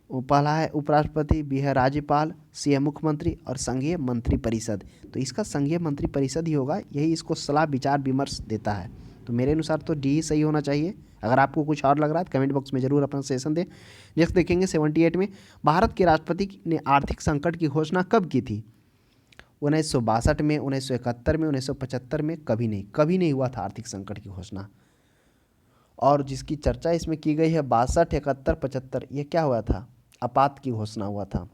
पहला है उपराष्ट्रपति, बी है राज्यपाल, सी है मुख्यमंत्री और संघीय मंत्री परिषद। तो इसका संघीय मंत्री परिषद ही होगा, यही इसको सलाह विचार विमर्श देता है। तो मेरे अनुसार तो डी ही सही होना चाहिए। अगर आपको कुछ और लग रहा है तो कमेंट बॉक्स में जरूर अपना सजेशन दें। नेक्स्ट देखेंगे 78 में, भारत के राष्ट्रपति ने आर्थिक संकट की घोषणा कब की थी? 1962 में, 1971 में, 1975 में? कभी नहीं हुआ था आर्थिक संकट की घोषणा। और जिसकी चर्चा इसमें की गई है 62, 71, 75, ये क्या हुआ था? आपात की घोषणा हुआ था।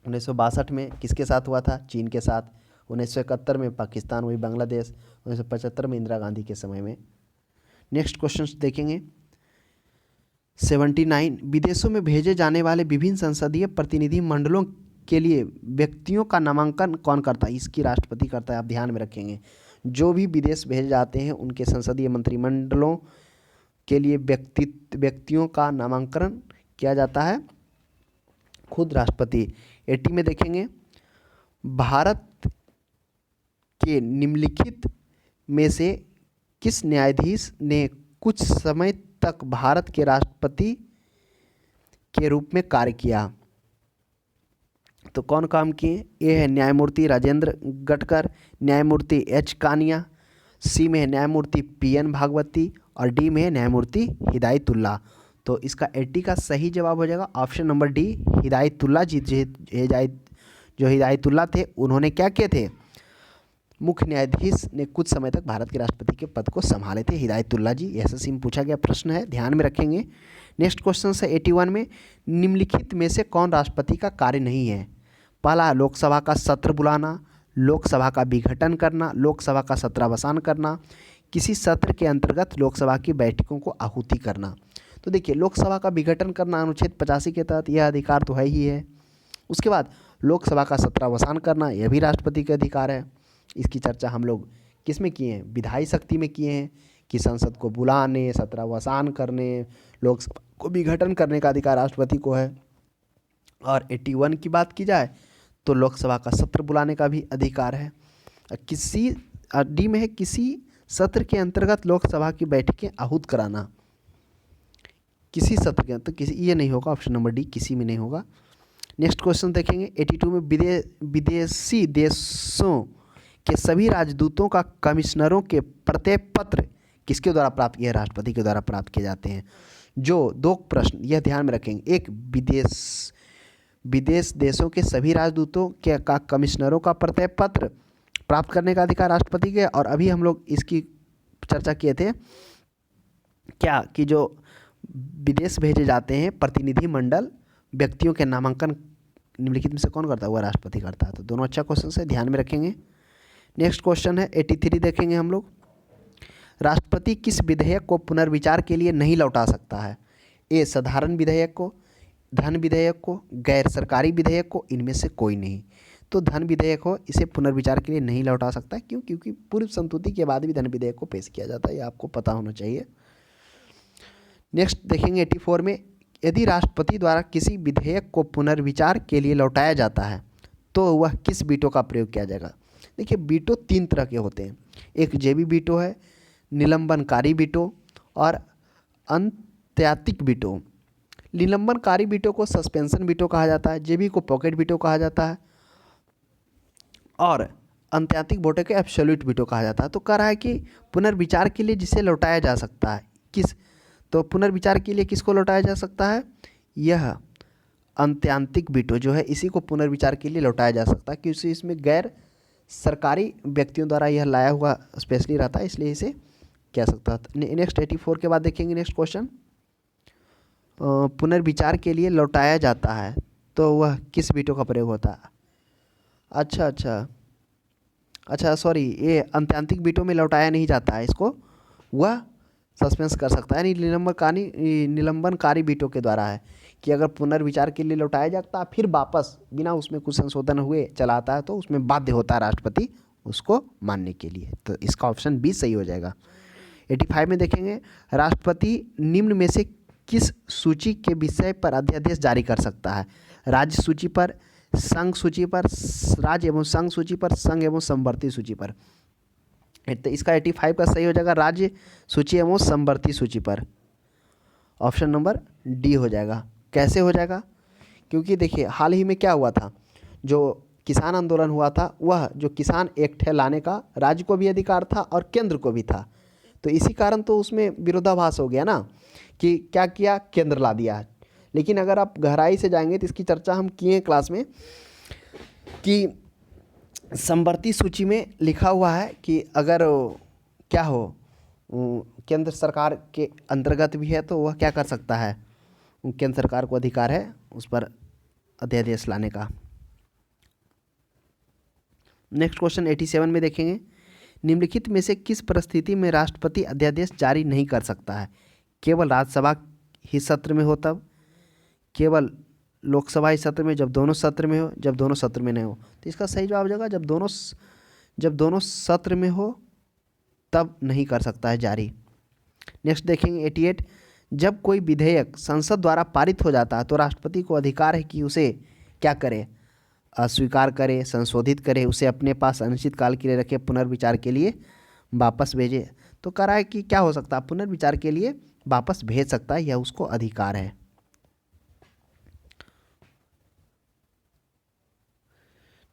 1962 में किसके साथ हुआ था? चीन के साथ। 1971 में पाकिस्तान, वही बांग्लादेश। 1975 में इंदिरा गांधी के समय में। नेक्स्ट क्वेश्चन देखेंगे 79, विदेशों में भेजे जाने वाले विभिन्न संसदीय प्रतिनिधि मंडलों के लिए व्यक्तियों का नामांकन कौन करता है? इसकी राष्ट्रपति करता है, आप ध्यान में रखेंगे। जो भी विदेश भेजे जाते हैं उनके संसदीय मंत्रिमंडलों के लिए व्यक्तियों का नामांकन किया जाता है खुद राष्ट्रपति। 80 में देखेंगे, भारत के निम्नलिखित में से किस न्यायाधीश ने कुछ समय तक भारत के राष्ट्रपति के रूप में कार्य किया? तो कौन काम किए? ये है न्यायमूर्ति राजेंद्र गटकर, न्यायमूर्ति एच कानिया, सी में है न्यायमूर्ति PN भागवती और डी में है न्यायमूर्ति हिदायतुल्लाह। तो इसका 80 का सही जवाब हो जाएगा ऑप्शन नंबर डी, हिदायतुल्लाह जी। जो हिदायतुल्लाह थे उन्होंने क्या किए थे, मुख्य न्यायाधीश ने कुछ समय तक भारत के राष्ट्रपति के पद को संभाले थे, हिदायतुल्लाह जी। एसएससी में पूछा गया प्रश्न है, ध्यान में रखेंगे। नेक्स्ट क्वेश्चन है 81 में, निम्नलिखित में से कौन राष्ट्रपति का कार्य नहीं है। पहला, लोकसभा का सत्र बुलाना, लोकसभा का विघटन करना, लोकसभा का सत्रावसान करना, किसी सत्र के अंतर्गत लोकसभा की बैठकों को आहुति करना। तो देखिए, लोकसभा का विघटन करना अनुच्छेद 85 के तहत यह अधिकार तो है ही है। उसके बाद लोकसभा का सत्रावसान करना, यह भी राष्ट्रपति का अधिकार है। इसकी चर्चा हम लोग किस में किए हैं, विधायी शक्ति में किए हैं, कि संसद को बुलाने, सत्रावसान करने, लोकसभा को विघटन करने का अधिकार राष्ट्रपति को है। और 81 की बात की जाए तो लोकसभा का सत्र बुलाने का भी अधिकार है। किसी डी में है किसी सत्र के अंतर्गत लोकसभा की बैठकें आहूत कराना, किसी सत्र के अंतर्गत, किसी, ये नहीं होगा, ऑप्शन नंबर डी किसी में नहीं होगा। नेक्स्ट क्वेश्चन देखेंगे 82 में, विदेशी देशों के सभी राजदूतों का कमिश्नरों के प्रत्यय पत्र किसके द्वारा प्राप्त किए, राष्ट्रपति के द्वारा प्राप्त किए जाते हैं। जो दो प्रश्न यह ध्यान में रखेंगे, एक विदेश देशों के सभी राजदूतों के का कमिश्नरों का प्रत्यय पत्र प्राप्त करने का अधिकार राष्ट्रपति के, और अभी हम लोग इसकी चर्चा किए थे क्या, कि जो विदेश भेजे जाते हैं प्रतिनिधि मंडल व्यक्तियों के नामांकन निम्नलिखित में से कौन करता है, वह राष्ट्रपति करता है। तो दोनों अच्छा क्वेश्चन है, ध्यान में रखेंगे। नेक्स्ट क्वेश्चन है 83 देखेंगे हम लोग, राष्ट्रपति किस विधेयक को पुनर्विचार के लिए नहीं लौटा सकता है। ए, साधारण विधेयक को, धन विधेयक को, गैर सरकारी विधेयक को, इनमें से कोई नहीं। तो धन विधेयक हो, इसे पुनर्विचार के लिए नहीं लौटा सकता। क्यों? क्योंकि पूर्व संतुति के बाद भी धन विधेयक को पेश किया जाता है, ये आपको पता होना चाहिए। नेक्स्ट देखेंगे 84 में, यदि राष्ट्रपति द्वारा किसी विधेयक को पुनर्विचार के लिए लौटाया जाता है तो वह किस वीटो का प्रयोग किया जाएगा। देखिए, वीटो 3 तरह के होते हैं, एक जेबी वीटो है, निलंबनकारी वीटो और अंत्यातिक वीटो। निलंबनकारी वीटो को सस्पेंशन वीटो कहा जाता है, जेबी को पॉकेट वीटो कहा जाता है और अंत्यातिक वीटो को एब्सोल्यूट वीटो कहा जाता है। तो कह रहा है कि पुनर्विचार के लिए जिसे लौटाया जा सकता है, किस, तो पुनर्विचार के लिए किसको लौटाया जा सकता है, यह अंत्यातिक वीटो जो है, इसी को पुनर्विचार के लिए लौटाया जा सकता है, क्योंकि इसमें गैर सरकारी व्यक्तियों द्वारा यह लाया हुआ स्पेशली रहता है, इसलिए इसे कह सकता है। नेक्स्ट 84 के बाद देखेंगे नेक्स्ट क्वेश्चन, पुनर्विचार के लिए लौटाया जाता है तो वह किस वीटो का प्रयोग होता है। अच्छा सॉरी, ये अंत्यातिक वीटो में लौटाया नहीं जाता है, इसको वह सस्पेंस कर सकता है, यानी निलंबनकारी वीटो के द्वारा है, कि अगर पुनर्विचार के लिए लौटाया जाता है फिर वापस बिना उसमें कुछ संशोधन हुए चलाता है तो उसमें बाध्य होता है राष्ट्रपति उसको मानने के लिए। तो इसका ऑप्शन बी सही हो जाएगा। 85 में देखेंगे, राष्ट्रपति निम्न में से किस सूची के विषय पर अध्यादेश जारी कर सकता है। राज्य सूची पर, संघ सूची पर, राज्य एवं संघ सूची पर, संघ एवं समवर्ती सूची पर। तो इसका 85 का सही हो जाएगा, राज्य सूची एवं समवर्ती सूची पर। ऑप्शन नंबर डी हो जाएगा। कैसे हो जाएगा? क्योंकि देखिए, हाल ही में क्या हुआ था, जो किसान आंदोलन हुआ था, वह जो किसान एक्ट है लाने का राज्य को भी अधिकार था और केंद्र को भी था। तो इसी कारण तो उसमें विरोधाभास हो गया ना, कि क्या किया, केंद्र ला दिया। लेकिन अगर आप गहराई से जाएंगे तो इसकी चर्चा हम किए हैं क्लास में, कि समवर्ती सूची में लिखा हुआ है कि अगर क्या हो, केंद्र सरकार के अंतर्गत भी है तो वह क्या कर सकता है, केंद्र सरकार को अधिकार है उस पर अध्यादेश लाने का। नेक्स्ट क्वेश्चन 87 में देखेंगे, निम्नलिखित में से किस परिस्थिति में राष्ट्रपति अध्यादेश जारी नहीं कर सकता है। केवल राज्यसभा ही सत्र में हो तब, केवल लोकसभा ही सत्र में, जब दोनों सत्र में हो, जब दोनों सत्र में नहीं हो। तो इसका सही जवाब हो जाएगा जब दोनों सत्र में हो तब नहीं कर सकता है जारी। नेक्स्ट देखेंगे 88, जब कोई विधेयक संसद द्वारा पारित हो जाता है तो राष्ट्रपति को अधिकार है कि उसे क्या करे, अस्वीकार करे, संशोधित करे, उसे अपने पास अनिश्चित काल के लिए रखे, पुनर्विचार के लिए वापस भेजे। तो कह रहा है कि क्या हो सकता है, पुनर्विचार के लिए वापस भेज सकता है, यह उसको अधिकार है।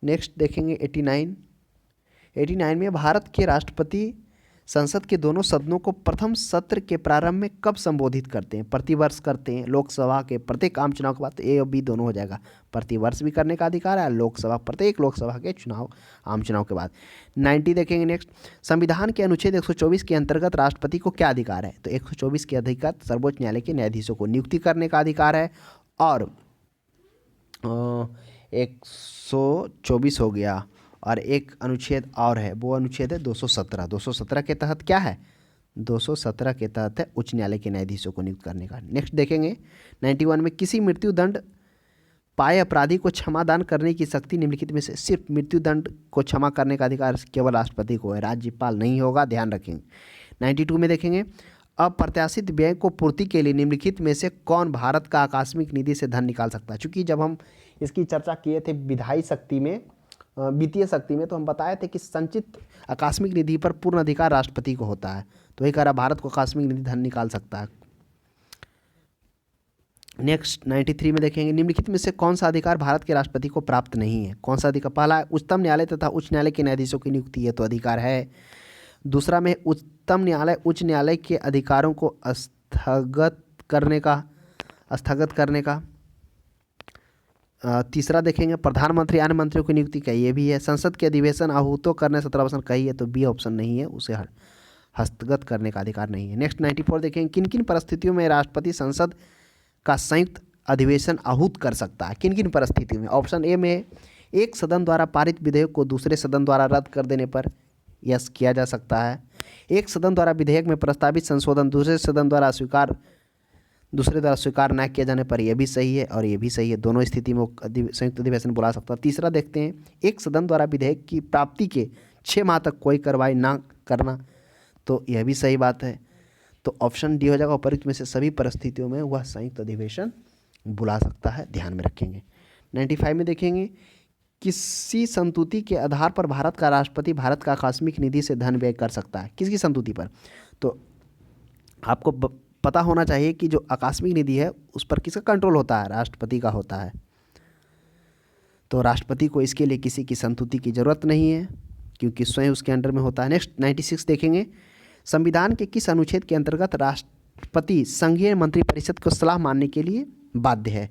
नेक्स्ट देखेंगे 89 में, भारत के राष्ट्रपति संसद के दोनों सदनों को प्रथम सत्र के प्रारंभ में कब संबोधित करते हैं? प्रतिवर्ष करते हैं, लोकसभा के प्रत्येक आम चुनाव के बाद। तो ए और बी दोनों हो जाएगा। प्रतिवर्ष भी करने का अधिकार है, लोकसभा प्रत्येक लोकसभा के चुनाव आम चुनाव के बाद। 90 देखेंगे नेक्स्ट। संविधान के अनुच्छेद 124 के अंतर्गत राष्ट्रपति को क्या अधिकार है? तो 124 के अधिकार सर्वोच्च न्यायालय के न्यायाधीशों को नियुक्ति करने का अधिकार है। और 124 हो गया, और एक अनुच्छेद और है, वो अनुच्छेद है 217। 217 के तहत क्या है? 217 के तहत है उच्च न्यायालय के न्यायाधीशों को नियुक्त करने का। नेक्स्ट देखेंगे 91 में, किसी मृत्युदंड पाए अपराधी को क्षमादान करने की शक्ति निम्नलिखित में से सिर्फ मृत्युदंड को क्षमा करने का अधिकार केवल राष्ट्रपति को है, राज्यपाल नहीं होगा, ध्यान रखेंगे। 92 में देखेंगे, अप्रत्याशित व्यय को पूर्ति के लिए निम्नलिखित में से कौन भारत का आकस्मिक निधि से धन निकाल सकता है? चूंकि जब हम इसकी चर्चा किए थे विधायी शक्ति में, वित्तीय शक्ति में, तो हम बताए थे कि संचित आकस्मिक निधि पर पूर्ण अधिकार राष्ट्रपति को होता है। तो वही कह रहा भारत को आकस्मिक निधि धन निकाल सकता है। नेक्स्ट 93 में देखेंगे, निम्नलिखित में से कौन सा अधिकार भारत के राष्ट्रपति को प्राप्त नहीं है? कौन सा अधिकार? पहला, उच्चतम न्यायालय तथा उच्च न्यायालय के न्यायाधीशों की नियुक्ति है, तो अधिकार है। दूसरा में उच्चतम न्यायालय उच्च न्यायालय के अधिकारों को स्थगित करने का। तीसरा देखेंगे, प्रधानमंत्री अन्य मंत्रियों की नियुक्ति का, ये भी है। संसद के अधिवेशन आहूतो करने 17% कही है, तो बी ऑप्शन नहीं है, उसे हस्तगत करने का अधिकार नहीं है। नेक्स्ट 94 देखेंगे, किन किन परिस्थितियों में राष्ट्रपति संसद का संयुक्त अधिवेशन आहूत कर सकता है? किन किन परिस्थितियों में? ऑप्शन ए में, एक सदन द्वारा पारित विधेयक को दूसरे सदन द्वारा रद्द कर देने पर यस किया जा सकता है। एक सदन द्वारा विधेयक में प्रस्तावित संशोधन दूसरे सदन द्वारा स्वीकार न किया जाने पर यह भी सही है और यह भी सही है, दोनों स्थिति में संयुक्त अधिवेशन बुला सकता है। तीसरा देखते हैं, एक सदन द्वारा विधेयक की प्राप्ति के 6 माह तक कोई कार्रवाई ना करना, तो यह भी सही बात है। तो ऑप्शन डी हो जाएगा, उपरोक्त में से सभी परिस्थितियों में वह संयुक्त अधिवेशन बुला सकता है, ध्यान में रखेंगे। 95 में देखेंगे, किसी संतुति के आधार पर भारत का राष्ट्रपति भारत का आकस्मिक निधि से धन व्यय कर सकता है? किसकी संतुति पर? तो आपको पता होना चाहिए कि जो आकस्मिक निधि है उस पर किसका कंट्रोल होता है? राष्ट्रपति का होता है। तो राष्ट्रपति को इसके लिए किसी की संतुति की जरूरत नहीं है, क्योंकि स्वयं उसके अंडर में होता है। नेक्स्ट 96 देखेंगे, संविधान के किस अनुच्छेद के अंतर्गत राष्ट्रपति संघीय मंत्रिपरिषद को सलाह मानने के लिए बाध्य है?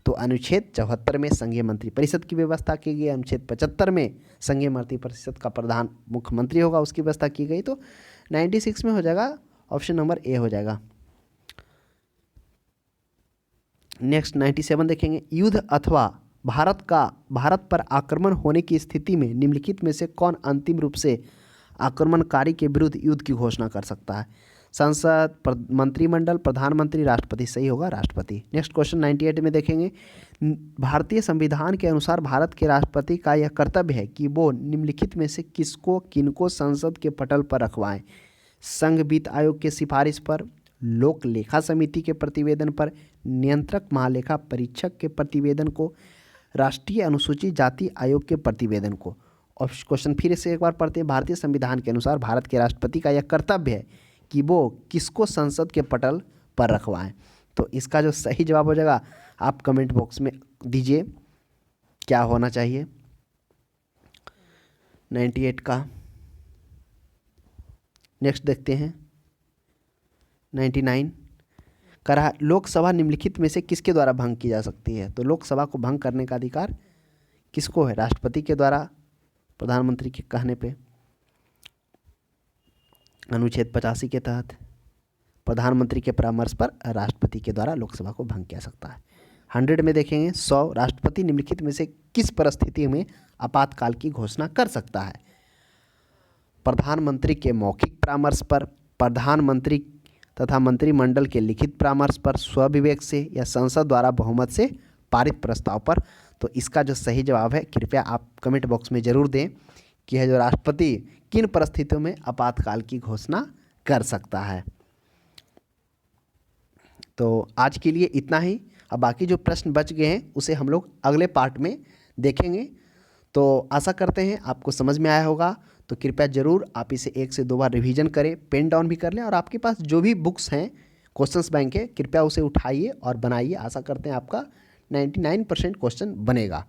तो अनुच्छेद 74 में संघीय मंत्रिपरिषद की व्यवस्था की गई, अनुच्छेद 75 में संघीय मंत्रिपरिषद का प्रधान मुख्यमंत्री होगा, उसकी व्यवस्था की गई। तो 96 में हो जाएगा, ऑप्शन नंबर ए हो जाएगा। नेक्स्ट 97 देखेंगे, युद्ध अथवा भारत पर आक्रमण होने की स्थिति में निम्नलिखित में से कौन अंतिम रूप से आक्रमणकारी के विरुद्ध युद्ध की घोषणा कर सकता है? संसद, मंत्रिमंडल, प्रधानमंत्री, राष्ट्रपति? सही होगा राष्ट्रपति। नेक्स्ट क्वेश्चन 98 में देखेंगे, भारतीय संविधान के अनुसार भारत के राष्ट्रपति का यह कर्तव्य है कि वो निम्नलिखित में से किनको संसद के पटल पर रखवाएं? संघ वित्त आयोग के सिफारिश पर, लोक लेखा समिति के प्रतिवेदन पर, नियंत्रक महालेखा परीक्षक के प्रतिवेदन को, राष्ट्रीय अनुसूचित जाति आयोग के प्रतिवेदन को। और क्वेश्चन फिर से एक बार पढ़ते हैं, भारतीय संविधान के अनुसार भारत के राष्ट्रपति का यह कर्तव्य है कि वो किसको संसद के पटल पर रखवाएं? तो इसका जो सही जवाब हो जाएगा आप कमेंट बॉक्स में दीजिए, क्या होना चाहिए 98 का। नेक्स्ट देखते हैं 99 कह रहा है, लोकसभा निम्नलिखित में से किसके द्वारा भंग की जा सकती है? तो लोकसभा को भंग करने का अधिकार किसको है? राष्ट्रपति के द्वारा, प्रधानमंत्री के कहने पे। अनुच्छेद 85 के तहत प्रधानमंत्री के परामर्श पर राष्ट्रपति के द्वारा लोकसभा को भंग किया सकता है। 100 में देखेंगे, 100 राष्ट्रपति निम्नलिखित में से किस परिस्थिति में आपातकाल की घोषणा कर सकता है? प्रधानमंत्री के मौखिक परामर्श पर, प्रधानमंत्री तथा मंत्रिमंडल के लिखित परामर्श पर, स्वविवेक से, या संसद द्वारा बहुमत से पारित प्रस्ताव पर। तो इसका जो सही जवाब है कृपया आप कमेंट बॉक्स में जरूर दें कि है जो राष्ट्रपति किन परिस्थितियों में आपातकाल की घोषणा कर सकता है। तो आज के लिए इतना ही। अब बाकी जो प्रश्न बच गए हैं उसे हम लोग अगले पार्ट में देखेंगे। तो आशा करते हैं आपको समझ में आया होगा। तो कृपया ज़रूर आप इसे 1 से 2 बार रिवीजन करें, पेन डाउन भी कर लें, और आपके पास जो भी बुक्स हैं क्वेश्चंस बैंक के, कृपया उसे उठाइए और बनाइए। आशा करते हैं आपका 99% क्वेश्चन बनेगा।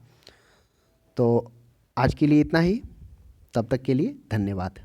तो आज के लिए इतना ही, तब तक के लिए धन्यवाद।